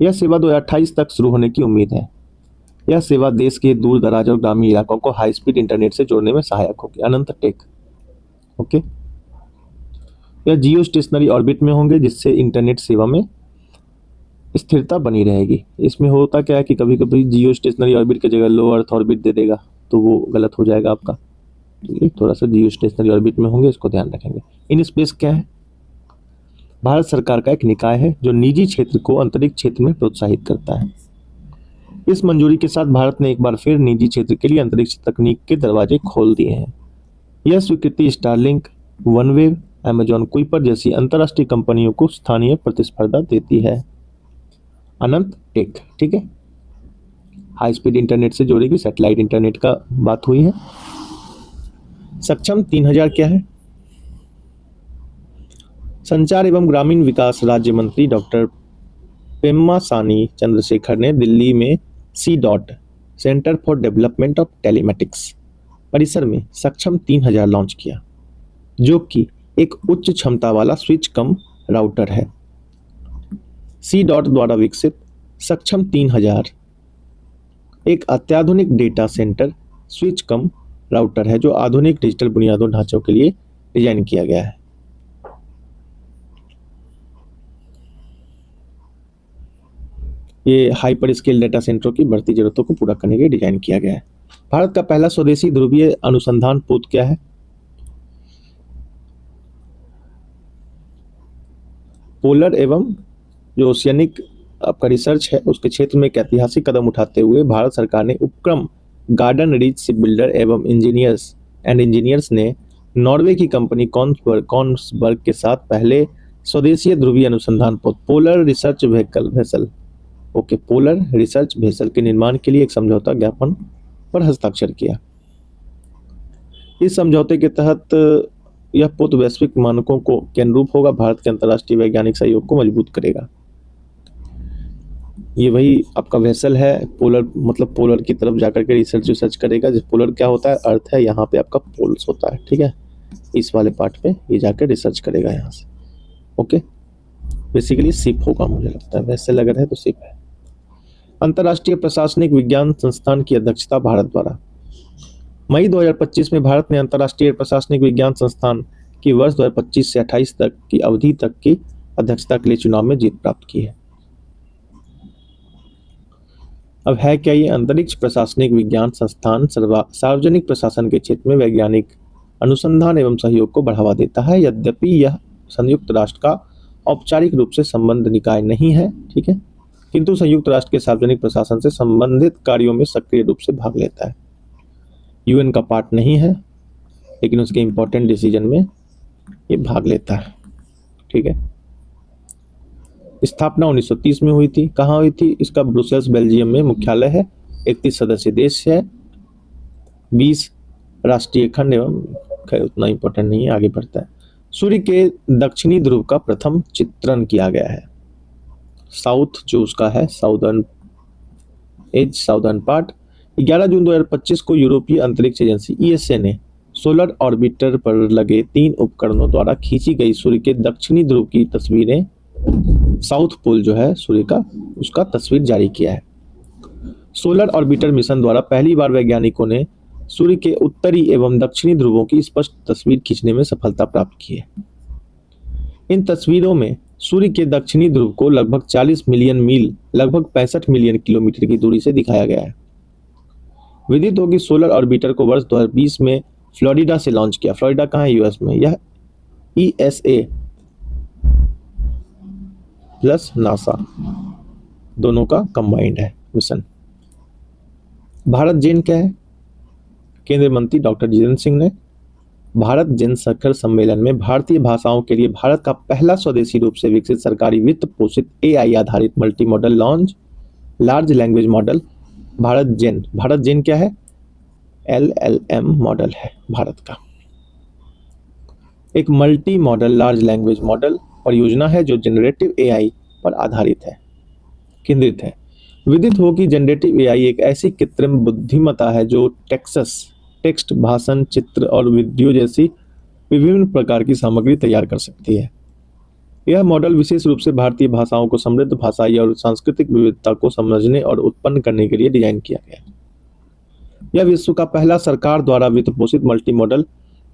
यह सेवा 2028 तक शुरू होने की उम्मीद है। यह सेवा देश के दूर दराज और ग्रामीण इलाकों को हाई स्पीड इंटरनेट से जोड़ने में सहायक होगी। अनंत टेक, ओके। यह जियो स्टेशनरी ऑर्बिट में होंगे जिससे इंटरनेट सेवा में स्थिरता बनी रहेगी। इसमें होता क्या है कि कभी कभी जियो स्टेशनरी ऑर्बिट की जगह लो अर्थ ऑर्बिट दे देगा तो वो गलत हो जाएगा आपका। तो थोड़ा सा जियो स्टेशनरी ऑर्बिट में होंगे, इसको ध्यान रखेंगे। इन स्पेस क्या है? भारत सरकार का एक निकाय है जो निजी क्षेत्र को अंतरिक्ष क्षेत्र में प्रोत्साहित करता है। इस मंजूरी के साथ भारत ने एक बार फिर निजी क्षेत्र के लिए अंतरिक्ष तकनीक के दरवाजे खोल दिए हैं। यह स्वीकृति स्टारलिंक, वनवेव, अमेजॉन कुइपर जैसी अंतर्राष्ट्रीय कंपनियों को स्थानीय प्रतिस्पर्धा देती है। अनंत टेक, ठीक है। हाई स्पीड इंटरनेट से जोड़ेगी, सैटेलाइट इंटरनेट का बात हुई है। सक्षम 3000 क्या है? संचार एवं ग्रामीण विकास राज्य मंत्री डॉक्टर पेम्मासानी चंद्रशेखर ने दिल्ली में CDOT centre for development of telematics परिसर में सक्षम 3000 लॉन्च किया, जो कि एक उच्च क्षमता वाला स्विच कम राउटर है। CDOT द्वारा विकसित सक्षम 3000 एक अत्याधुनिक डेटा सेंटर स्विच कम राउटर है जो आधुनिक डिजिटल बुनियादों ढांचों के लिए डिजाइन किया गया है। ये हाइपर स्केल डेटा सेंटरों की बढ़ती जरूरतों को पूरा करने के लिए डिजाइन किया गया है। भारत का पहला स्वदेशी ध्रुवीय अनुसंधान पोत क्या है? पोलर एवं जो ओशियनिक आपका रिसर्च है उसके क्षेत्र में एक ऐतिहासिक कदम उठाते हुए भारत सरकार ने उपक्रम गार्डन रीच शिप बिल्डर एवं इंजीनियर्स ने नॉर्वे की कंपनी कॉन्सबर्ग के साथ पहले स्वदेशी ध्रुवीय अनुसंधान पोत polar research vessel polar research vessel के निर्माण के लिए एक समझौता ज्ञापन पर हस्ताक्षर किया। इस समझौते के तहत यह पोत वैश्विक मानकों के अनुरूप होगा, भारत के अंतर्राष्ट्रीय वैज्ञानिक सहयोग को मजबूत करेगा। ये वही आपका वेसल है, पोलर मतलब पोलर की तरफ जाकर के रिसर्च करेगा। जिस पोलर क्या होता है, अर्थ है, यहाँ पे आपका पोल्स होता है, ठीक है। इस वाले पार्ट पे ये जाकर रिसर्च करेगा यहाँ से। ओके, बेसिकली शिप होगा, मुझे लगता है वेसल अगर है तो शिप है। अंतर्राष्ट्रीय प्रशासनिक विज्ञान संस्थान की अध्यक्षता भारत द्वारा। मई 2025 में भारत ने अंतर्राष्ट्रीय प्रशासनिक विज्ञान संस्थान की वर्ष 2025 से 28 तक की अवधि तक की अध्यक्षता के लिए चुनाव में जीत प्राप्त की है। अब है क्या ये? अंतरिक्ष प्रशासनिक विज्ञान संस्थान सार्वजनिक प्रशासन के क्षेत्र में वैज्ञानिक अनुसंधान एवं सहयोग को बढ़ावा देता है। यद्यपि यह संयुक्त राष्ट्र का औपचारिक रूप से संबद्ध निकाय नहीं है, ठीक है, किंतु संयुक्त राष्ट्र के सार्वजनिक प्रशासन से संबंधित कार्यों में सक्रिय रूप से भाग लेता है। यूएन का पार्ट नहीं है, लेकिन उसके इंपॉर्टेंट डिसीजन में ये भाग लेता है, ठीक है। स्थापना 1930 में हुई थी। कहाँ हुई थी? इसका ब्रुसेल्स बेल्जियम में मुख्यालय है। 31 सदस्य देश है, 20 राष्ट्रीय खंड एवं, खैर उतना इंपॉर्टेंट नहीं है, आगे बढ़ता है। सूर्य के दक्षिणी ध्रुव का प्रथम चित्रण किया गया है। साउथ जो उसका है, साउदर्न पार्ट। 11 जून 2025 को यूरोपीय अंतरिक्ष एजेंसी ईएसए ने सोलर ऑर्बिटर पर लगे 3 उपकरणों द्वारा खींची गई सूर्य के दक्षिणी ध्रुव की तस्वीरें, साउथ पोल जो है सूर्य का, उसका तस्वीर जारी किया है। सोलर ऑर्बिटर मिशन द्वारा पहली बार वैज्ञानिकों ने सूर्य के उत्तरी एवं दक्षिणी ध्रुवों की स्पष्ट तस्वीर खींचने में सफलता प्राप्त की है। इन तस्वीरों में सूर्य के दक्षिणी ध्रुव को लगभग 40 मिलियन मील, लगभग 65 मिलियन किलोमीटर की दूरी से दिखाया गया है। विदित होगी सोलर ऑर्बिटर को वर्ष 2020 में फ्लोरिडा से लॉन्च किया। फ्लोरिडा कहाँ है? यूएस में। यह ईएसए प्लस नासा दोनों का कंबाइंड है मिशन। भारत जेन क्या है? केंद्रीय मंत्री डॉक्टर जितेंद्र सिंह ने भारत जेन शिखर सम्मेलन में भारतीय भाषाओं के लिए भारत का पहला स्वदेशी रूप से विकसित सरकारी वित्त पोषित एआई आधारित multi model large language model Bharat Gen क्या है? LLM मॉडल है भारत का। एक multi model large language model परियोजना है जो जनरेटिव एआई पर आधारित है, केंद्रित है। विदित हो कि जनरेटिव एआई एक ऐसी कृत्रिम बुद्धिमत्ता है जो टेक्स्ट, भाषण, चित्र और वीडियो जैसी विभिन्न प्रकार की सामग्री तैयार कर सकती है। यह मॉडल विशेष रूप से भारतीय भाषाओं को समृद्ध भाषाई और सांस्कृतिक विविधता को समझने और उत्पन्न करने के लिए डिजाइन किया गया है। यह विश्व का पहला सरकार द्वारा वित्त पोषित multi model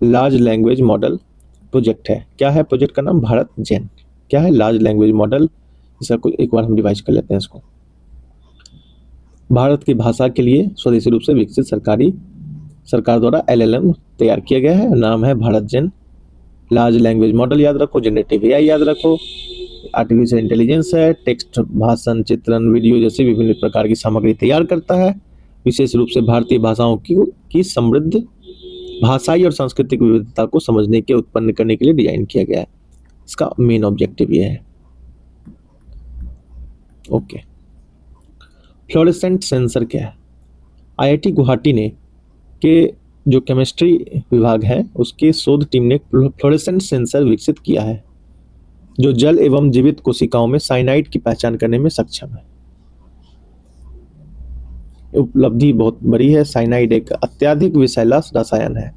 large language model project है। क्या है प्रोजेक्ट का नाम? भारत जेन। क्या है? Large language model. इसका एक बार हम डिवाइड कर लेते हैं इसको। भारत की भाषा के लिए स्वदेशी रूप से विकसित सरकार द्वारा LLM तैयार किया गया है। नाम है भारत जेन। लार्ज लैंग्वेज मॉडल याद रखो, जनरेटिव एआई याद रखो, आर्टिफिशियल इंटेलिजेंस है, टेक्स्ट, भाषण, चित्रण, वीडियो जैसी विभिन्न प्रकार की सामग्री तैयार करता है। विशेष रूप से भारतीय भाषाओं की समृद्ध भाषाई और सांस्कृतिक विविधता को समझने के उत्पन्न करने के लिए डिजाइन किया गया है। इसका मेन ऑब्जेक्टिव ये है। ओके, फ्लोरेसेंट सेंसर क्या है? IIT गुवाहाटी ने के जो केमिस्ट्री विभाग है उसके शोध टीम ने फ्लोरेसेंट सेंसर विकसित किया है जो जल एवं जीवित कोशिकाओं में साइनाइड की पहचान करने में सक्षम है। उपलब्धि बहुत बड़ी है। साइनाइड एक अत्यधिक विषैला रसायन है।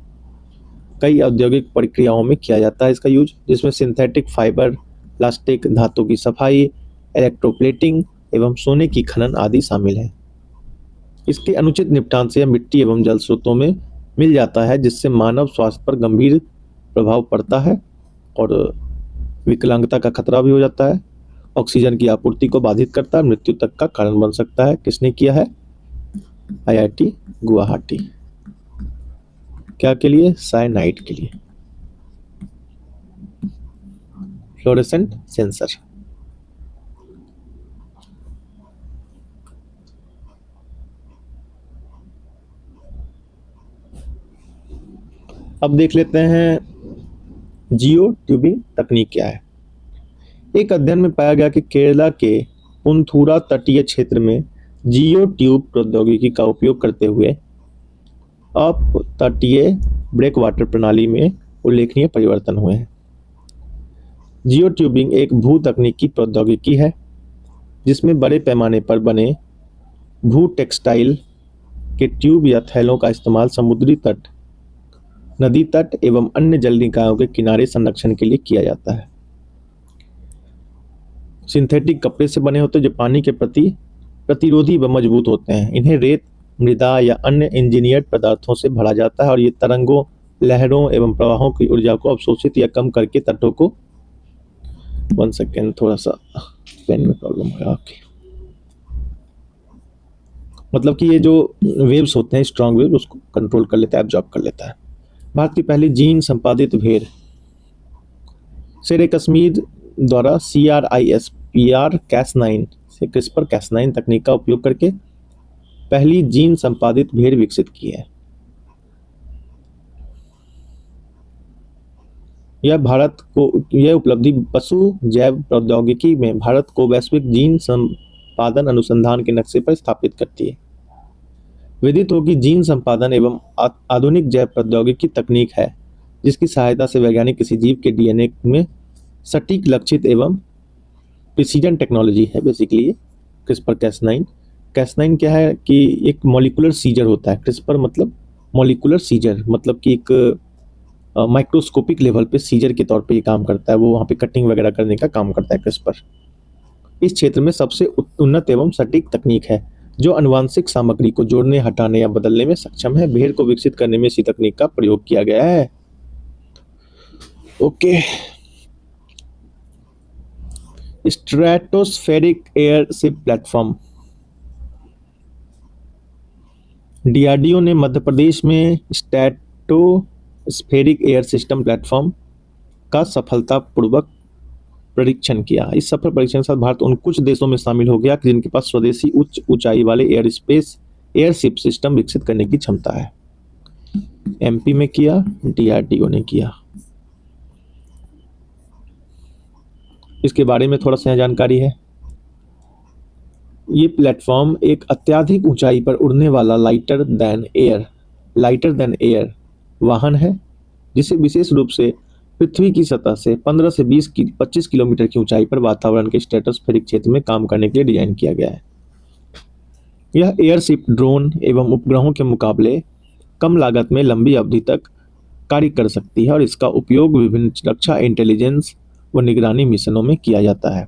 कई औद्योगिक प्रक्रियाओं में किया जाता है इसका यूज, जिसमें सिंथेटिक फाइबर, प्लास्टिक, धातु की सफाई, इलेक्ट्रोप्लेटिंग एवं सोने की खनन आदि शामिल है। इसके अनुचित निपटान से मिट्टी एवं जल स्रोतों में मिल जाता है, जिससे मानव स्वास्थ्य पर गंभीर प्रभाव पड़ता है और विकलांगता का खतरा भी हो जाता है। ऑक्सीजन की आपूर्ति को बाधित करता है, मृत्यु तक का कारण बन सकता है। किसने किया है? IIT गुवाहाटी। क्या के लिए? साइनाइड के लिए, फ्लोरेसेंट सेंसर। अब देख लेते हैं जियो ट्यूबिंग तकनीक क्या है। एक अध्ययन में पाया गया कि केरला के पुनथुरा तटीय क्षेत्र में जियो ट्यूब प्रौद्योगिकी का उपयोग करते हुए अप तटीय ब्रेक वाटर प्रणाली में उल्लेखनीय परिवर्तन हुए हैं। जियो ट्यूबिंग एक भू तकनीकी प्रौद्योगिकी है जिसमें बड़े पैमाने पर बने भू टेक्सटाइल के ट्यूब या थैलों का इस्तेमाल समुद्री तट, नदी तट एवं अन्य जल निकायों के किनारे संरक्षण के लिए किया जाता है। सिंथेटिक कपड़े से बने होते हैं जो पानी के प्रति प्रतिरोधी व मजबूत होते हैं। इन्हें रेत, मृदा या अन्य इंजीनियर्ड पदार्थों से भरा जाता है और ये तरंगों, लहरों एवं प्रवाहों की ऊर्जा को अवशोषित या कम करके तटों को 1 सेकेंड, थोड़ा सा पेन में प्रॉब्लम है आपकी। मतलब कि ये जो वेव्स होते हैं, स्ट्रॉन्ग वेव, उसको कंट्रोल कर लेता है, एब्जॉर्ब कर लेता है। भारत की पहली जीन संपादित भेड़ शेर कश्मीर द्वारा CRISPR-Cas9 से CRISPR-Cas9 तकनीक का उपयोग करके पहली जीन संपादित भेड़ विकसित की है। यह उपलब्धि पशु जैव प्रौद्योगिकी में भारत को वैश्विक जीन संपादन अनुसंधान के नक्शे पर स्थापित करती है। विदित हो कि जीन संपादन एवं आधुनिक जैव प्रौद्योगिकी तकनीक है जिसकी सहायता से वैज्ञानिक किसी जीव के DNA में सटीक लक्षित एवं प्रिसीजन टेक्नोलॉजी है। Basically CRISPR-Cas9। Cas9 क्या है कि एक मॉलिकुलर सीजर होता है। CRISPR मतलब मॉलिकुलर सीजर, मतलब कि एक माइक्रोस्कोपिक लेवल पे सीजर के तौर पे ये काम करता है। वो वहाँ पे कटिंग वगैरह करने का काम करता है CRISPR। इस क्षेत्र में सबसे उन्नत एवं सटीक तकनीक है जो अनुवांशिक सामग्री को जोड़ने, हटाने या बदलने में सक्षम है। भेड़ को विकसित करने में इसी तकनीक का प्रयोग किया गया है। Okay. Stratospheric airship platform. DRDO ने मध्य प्रदेश में स्ट्रेटोस्फेरिक एयर सिस्टम प्लेटफॉर्म का सफलतापूर्वक परीक्षण किया। इस सफल परीक्षण के साथ भारत उन कुछ देशों में शामिल हो गया जिनके पास स्वदेशी उच्च ऊंचाई वाले एयरशिप सिस्टम विकसित करने की क्षमता है। MP में किया, DRDO ने किया। इसके बारे में थोड़ा सा जानकारी है। ये प्लेटफॉर्म एक अत्यधिक ऊंचाई पर उड़ने वाला लाइटर देन एयर वाहन है जिसे विशेष रूप से पृथ्वी की सतह से 15 से 25 किलोमीटर की ऊंचाई पर वातावरण के स्ट्रेटोस्फेरिक क्षेत्र में काम करने के लिए डिजाइन किया गया है। यह एयरशिप ड्रोन एवं उपग्रहों के मुकाबले कम लागत में लंबी अवधि तक कार्य कर सकती है और इसका उपयोग विभिन्न रक्षा, इंटेलिजेंस व निगरानी मिशनों में किया जाता है।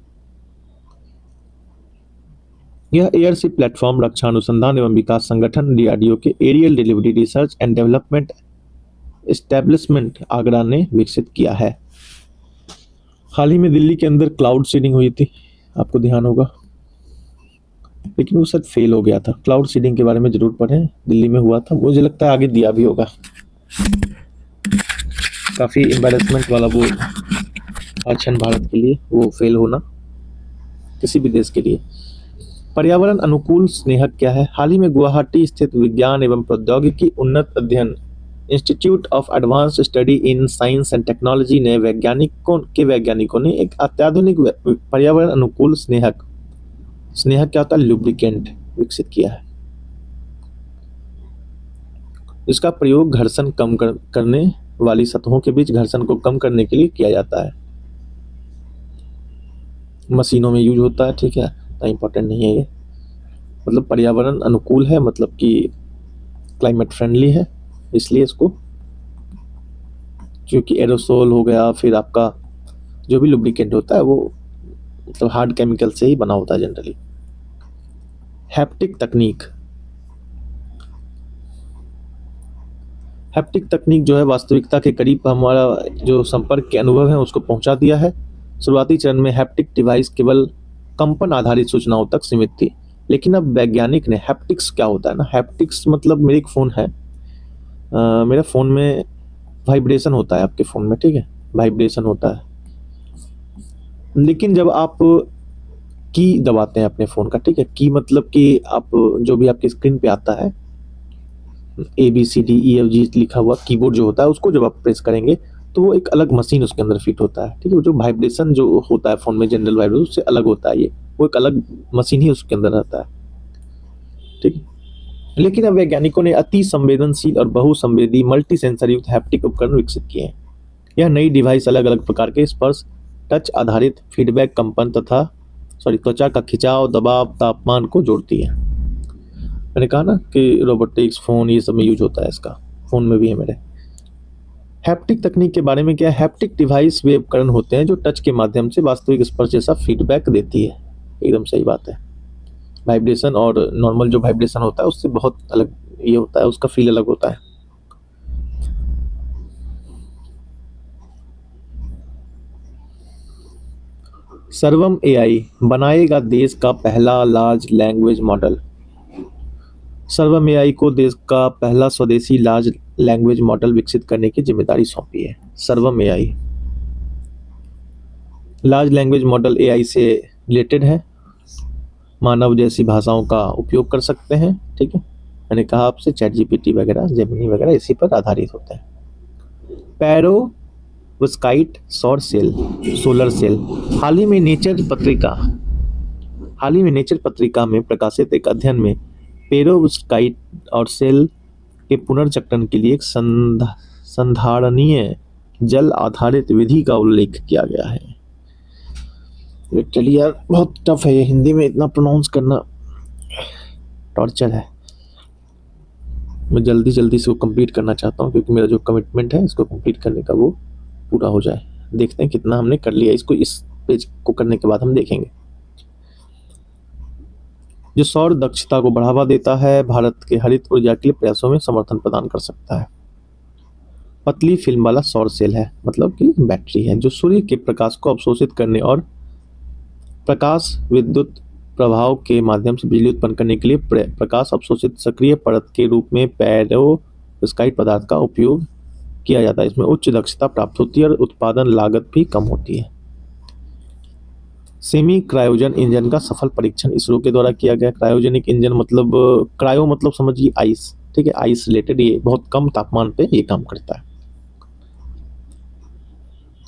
यह एयरशिप प्लेटफॉर्म रक्षा अनुसंधान एवं विकास संगठन DRDO के aerial delivery research and development establishment Agra ने विकसित किया है। हाल ही में दिल्ली के अंदर क्लाउड सीडिंग हुई थी, आपको ध्यान होगा, लेकिन वो शायद फेल हो गया था। क्लाउड सीडिंग के बारे में जरूर पढ़ें, दिल्ली में हुआ था, मुझे लगता है आगे दिया भी होगा। काफ़ी एम्बैरेसमेंट वाला वो क्षण भारत के लिए, वो फेल होना किसी भी देश के लिए। पर्यावरण अनुकूल स्नेहक क्या है? हाल ही में गुवाहाटी स्थित विज्ञान एवं प्रौद्योगिकी उन्नत अध्ययन institute of advanced study in science and technology ने वैज्ञानिकों ने एक अत्याधुनिक पर्यावरण अनुकूल स्नेहक क्या होता है, लुब्रिकेंट विकसित किया है। इसका प्रयोग घर्षण कम करने वाली सतहों के बीच घर्षण को कम करने के लिए किया जाता है। मशीनों में यूज होता है, ठीक है, इतना इम्पोर्टेंट नहीं है ये। मतलब पर्यावरण अनुकूल है, मतलब कि क्लाइमेट फ्रेंडली है, इसलिए इसको, क्योंकि एरोसोल हो गया, फिर आपका जो भी लुब्रिकेंट होता है वो मतलब हार्ड केमिकल से ही बना होता है जनरली। हैप्टिक तकनीक जो है वास्तविकता के करीब हमारा जो संपर्क के अनुभव है उसको पहुंचा दिया है। शुरुआती चरण में हैप्टिक डिवाइस केवल कंपन आधारित सूचनाओं तक सीमित थी, लेकिन अब वैज्ञानिक ने हैप्टिक्स क्या होता है ना, हैप्टिक्स मतलब मेरे एक फ़ोन है, मेरे फ़ोन में वाइब्रेशन होता है, आपके फ़ोन में, ठीक है, वाइब्रेशन होता है। लेकिन जब आप की दबाते हैं अपने फ़ोन का, ठीक है, की मतलब कि आप जो भी आपकी स्क्रीन पे आता है ABCDEFG लिखा हुआ कीबोर्ड जो होता है, उसको जब आप प्रेस करेंगे तो वो एक अलग मशीन उसके अंदर फिट होता है, ठीक है। वो जो वाइब्रेशन जो होता है फ़ोन में, जनरल वाइब्रेशन, उससे अलग होता है ये, वो एक अलग मशीन ही उसके अंदर रहता है, ठीक है। लेकिन अब वैज्ञानिकों ने अति संवेदनशील और बहुसंवेदी मल्टी सेंसर युक्त हैप्टिक उपकरण विकसित किए हैं। यह नई डिवाइस अलग अलग प्रकार के स्पर्श, टच आधारित फीडबैक, कंपन तथा त्वचा का खिंचाव, दबाव, तापमान को जोड़ती है। मैंने कहा ना कि रोबोटिक्स, फ़ोन, ये सब में यूज होता है, इसका फ़ोन में भी है मेरे। हैप्टिक तकनीक के बारे में क्या है? हैप्टिक डिवाइस वे उपकरण होते हैं जो टच के माध्यम से वास्तविक स्पर्श जैसा फीडबैक देती है। एकदम सही बात है। वाइब्रेशन और नॉर्मल जो वाइब्रेशन होता है उससे बहुत अलग ये होता है, उसका फील अलग होता है। सर्वम AI बनाएगा देश का पहला लार्ज लैंग्वेज मॉडल। सर्वम AI को देश का पहला स्वदेशी लार्ज लैंग्वेज मॉडल विकसित करने की जिम्मेदारी सौंपी है। सर्वम AI large language model AI से रिलेटेड है, मानव जैसी भाषाओं का उपयोग कर सकते हैं, ठीक है। मैंने कहा आपसे ChatGPT वगैरह, जेमिनी वगैरह इसी पर आधारित होते हैं। पेरोव्स्काइट सौर सेल, सोलर सेल। हाल ही में नेचर पत्रिका में प्रकाशित एक अध्ययन में पेरोव्स्काइट और सेल के पुनर्चक्रण के लिए एक संधारणीय जल आधारित विधि का उल्लेख किया गया है। लिटरली यार बहुत टफ है ये, हिंदी में इतना प्रोनाउंस करना टॉर्चर है। मैं जल्दी जल्दी से वो कंप्लीट करना चाहता हूँ, क्योंकि मेरा जो कमिटमेंट है इसको कंप्लीट करने का वो पूरा हो जाए। देखते हैं कितना हमने कर लिया इसको, इस पेज को करने के बाद हम देखेंगे। जो सौर दक्षता को बढ़ावा देता है, भारत के हरित ऊर्जा के लिए प्रयासों में समर्थन प्रदान कर सकता है। पतली फिल्म वाला सौर सेल है, मतलब कि बैटरी है, जो सूर्य के प्रकाश को अवशोषित करने और प्रकाश विद्युत प्रभाव के माध्यम से बिजली उत्पन्न करने के लिए प्रकाश अवशोषित सक्रिय परत के रूप में पेरोव्स्काइट पदार्थ का उपयोग किया जाता है। इसमें उच्च दक्षता प्राप्त होती है और उत्पादन लागत भी कम होती है। सेमी क्रायोजन इंजन का सफल परीक्षण इसरो के द्वारा किया गया। क्रायोजेनिक इंजन मतलब क्रायो मतलब समझिए आइस, ठीक है, आइस रिलेटेड, ये बहुत कम तापमान पे ये काम करता है।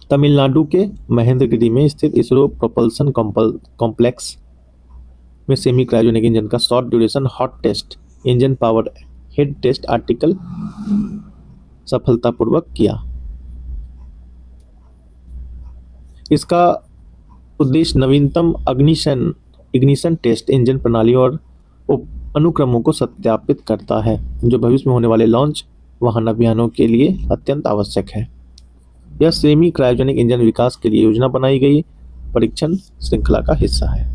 तमिलनाडु के महेंद्रगिरी में स्थित इसरो प्रोपल्सन कॉम्प्लेक्स में सेमी क्रायोजेनिक इंजन का short duration hot test engine power head test article सफलतापूर्वक किया। इसका उद्देश्य नवीनतम इग्निशन टेस्ट इंजन प्रणाली और अनुक्रमों को सत्यापित करता है, जो भविष्य में होने वाले लॉन्च वाहन अभियानों के लिए अत्यंत आवश्यक है। यह सेमी क्रायोजेनिक इंजन विकास के लिए योजना बनाई गई परीक्षण श्रृंखला का हिस्सा है।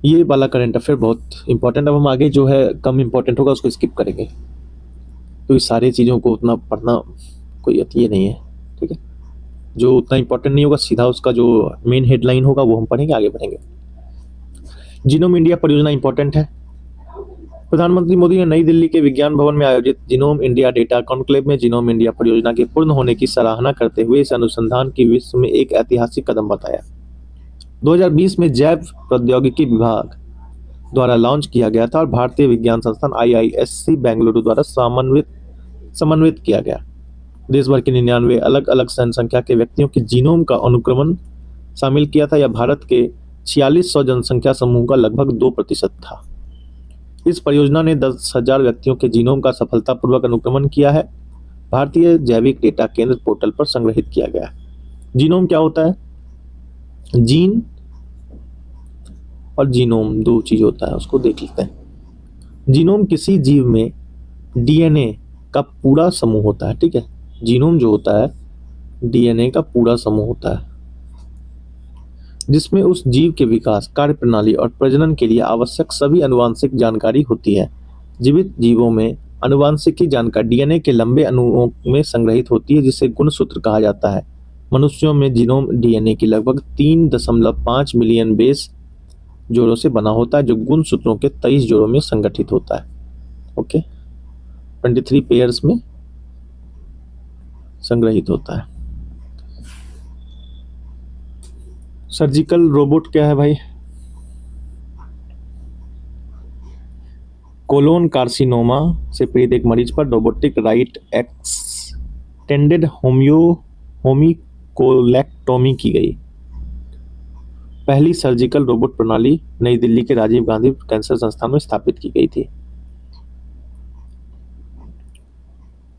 ये वाला करंट अफेयर बहुत इंपॉर्टेंट। अब हम आगे जो है कम इंपॉर्टेंट होगा उसको स्किप करेंगे, तो इस सारी चीज़ों को उतना पढ़ना कोई ये नहीं है, ठीक है। जो उतना इंपॉर्टेंट नहीं होगा सीधा उसका जो मेन हेडलाइन होगा वो हम पढ़ेंगे, आगे बढ़ेंगे। जीनोम इंडिया परियोजना इंपॉर्टेंट है। प्रधानमंत्री मोदी ने नई दिल्ली के विज्ञान भवन में आयोजित जीनोम इंडिया डेटा कॉन्क्लेव में जीनोम इंडिया परियोजना के पूर्ण होने की सराहना करते हुए इस अनुसंधान की विश्व में एक ऐतिहासिक कदम बताया। 2020 में जैव प्रौद्योगिकी विभाग द्वारा लॉन्च किया गया था और भारतीय विज्ञान संस्थान IISc बेंगलुरु द्वारा समन्वित किया गया। देश भर के 99 अलग अलग जनसंख्या के व्यक्तियों के जीनोम का अनुक्रमण शामिल किया था। यह भारत के 4600 जनसंख्या समूह का लगभग 2% था। इस परियोजना ने 10,000 व्यक्तियों के जीनोम का सफलतापूर्वक अनुक्रमण किया है। भारतीय जैविक डेटा केंद्र पोर्टल पर संग्रहित किया गया। जीनोम क्या होता है? जीन और जीनोम दो चीज होता है, उसको देख लेते हैं। जीनोम किसी जीव में DNA का पूरा समूह होता है, ठीक है। जीनोम जो होता है DNA का पूरा समूह होता है, जिसमें उस जीव के विकास, कार्यप्रणाली और प्रजनन के लिए आवश्यक सभी आनुवंशिक जानकारी होती है। जीवित जीवों में आनुवांशिकी जानकारी डीएनए के लंबे अणुओं में संग्रहित होती है जिसे गुणसूत्र कहा जाता है। मनुष्यों में जीनोम डीएनए की लगभग 3.5 मिलियन बेस जोड़ों से बना होता है जो गुणसूत्रों के 23 जोड़ों में संगठित होता है। ओके, 23 पेयर्स में संग्रहित होता है। सर्जिकल रोबोट क्या है भाई? कोलोन कार्सिनोमा से पीड़ित एक मरीज पर रोबोटिक राइट एक्सटेंडेड होमिकोलेक्टोमी की गई। पहली सर्जिकल रोबोट प्रणाली नई दिल्ली के राजीव गांधी कैंसर संस्थान में स्थापित की गई थी।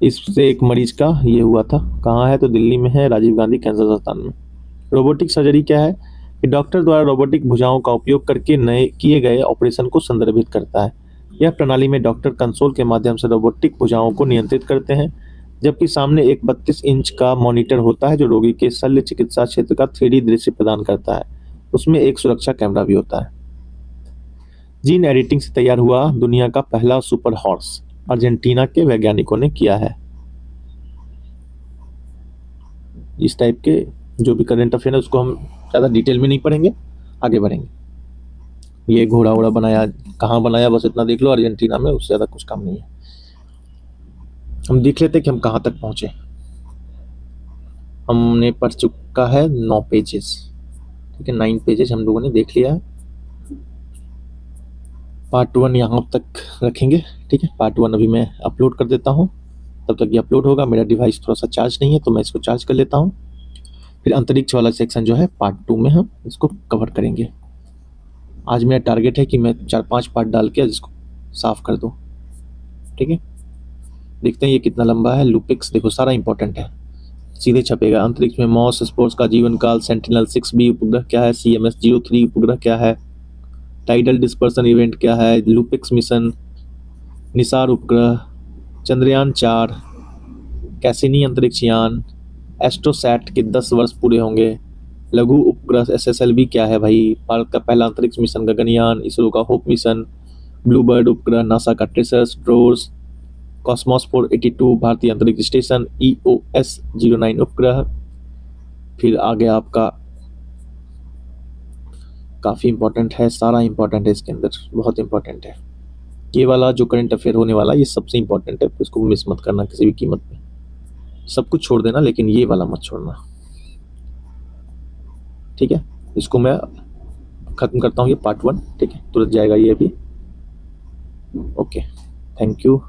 इससे एक मरीज का ये हुआ था, कहाँ है? तो दिल्ली में है, राजीव गांधी कैंसर संस्थान में। रोबोटिक सर्जरी क्या है? कि डॉक्टर द्वारा रोबोटिक भुजाओं का उपयोग करके नए किए गए ऑपरेशन को संदर्भित करता है। यह प्रणाली में डॉक्टर कंसोल के माध्यम से रोबोटिक भुजाओं को नियंत्रित करते हैं, जबकि सामने एक 32 इंच का मॉनिटर होता है जो रोगी के शल्य चिकित्सा क्षेत्र का 3D दृश्य प्रदान करता है। उसमें एक सुरक्षा कैमरा भी होता है। जीन एडिटिंग से तैयार हुआ दुनिया का पहला सुपर हॉर्स अर्जेंटीना के वैज्ञानिकों ने किया है। इस टाइप के जो भी करंट अफेयर है उसको हम ज़्यादा डिटेल में नहीं पढ़ेंगे, आगे बढ़ेंगे। ये घोड़ा वोड़ा बनाया, कहाँ बनाया बस इतना देख लो, अर्जेंटीना में, उससे ज़्यादा कुछ काम नहीं है। हम देख लेते कि हम कहाँ तक पहुँचे। हमने पढ़ चुका है 9 पेजेस, ठीक है, 9 पेजेस हम लोगों ने देख लिया है। पार्ट 1 यहाँ तक रखेंगे, ठीक है। पार्ट 1 अभी मैं अपलोड कर देता हूँ, तब तक ये अपलोड होगा। मेरा डिवाइस थोड़ा सा चार्ज नहीं है तो मैं इसको चार्ज कर लेता हूँ। फिर अंतरिक्ष वाला सेक्शन जो है पार्ट 2 में हम इसको कवर करेंगे। आज मेरा टारगेट है कि मैं 4-5 पार्ट डाल के इसको साफ कर दूँ, ठीक है। देखते हैं ये कितना लंबा है। लुपिक्स देखो सारा इंपॉर्टेंट है, सीधे छपेगा। अंतरिक्ष में मॉस स्पोर्ट्स का जीवन काल, सेंटिनल 6B उपग्रह क्या है, CMS-03 उपग्रह क्या है, टाइडल डिस्पर्सन इवेंट क्या है, लुपिक्स मिशन, निसार उपग्रह, चंद्रयान 4, कैसिनी अंतरिक्ष यान, एस्ट्रोसैट के 10 वर्ष पूरे होंगे, लघु उपग्रह SSLV क्या है भाई, भारत का पहला अंतरिक्ष मिशन गगनयान, इसरो का होप मिशन, ब्लूबर्ड उपग्रह, नासा का ट्रेसर्स, ड्रोर्स, कॉस्मोस 482 भारतीय अंतरिक्ष स्टेशन, EOS-09 उपग्रह। फिर आगे आपका काफ़ी इंपॉर्टेंट है, सारा इंपॉर्टेंट है इसके अंदर, बहुत इंपॉर्टेंट है। ये वाला जो करंट अफेयर होने वाला है ये सबसे इंपॉर्टेंट है, इसको मिस मत करना किसी भी कीमत पे। सब कुछ छोड़ देना लेकिन ये वाला मत छोड़ना, ठीक है। इसको मैं ख़त्म करता हूँ, ये पार्ट 1, ठीक है, तुरंत जाएगा ये भी। Okay, thank you.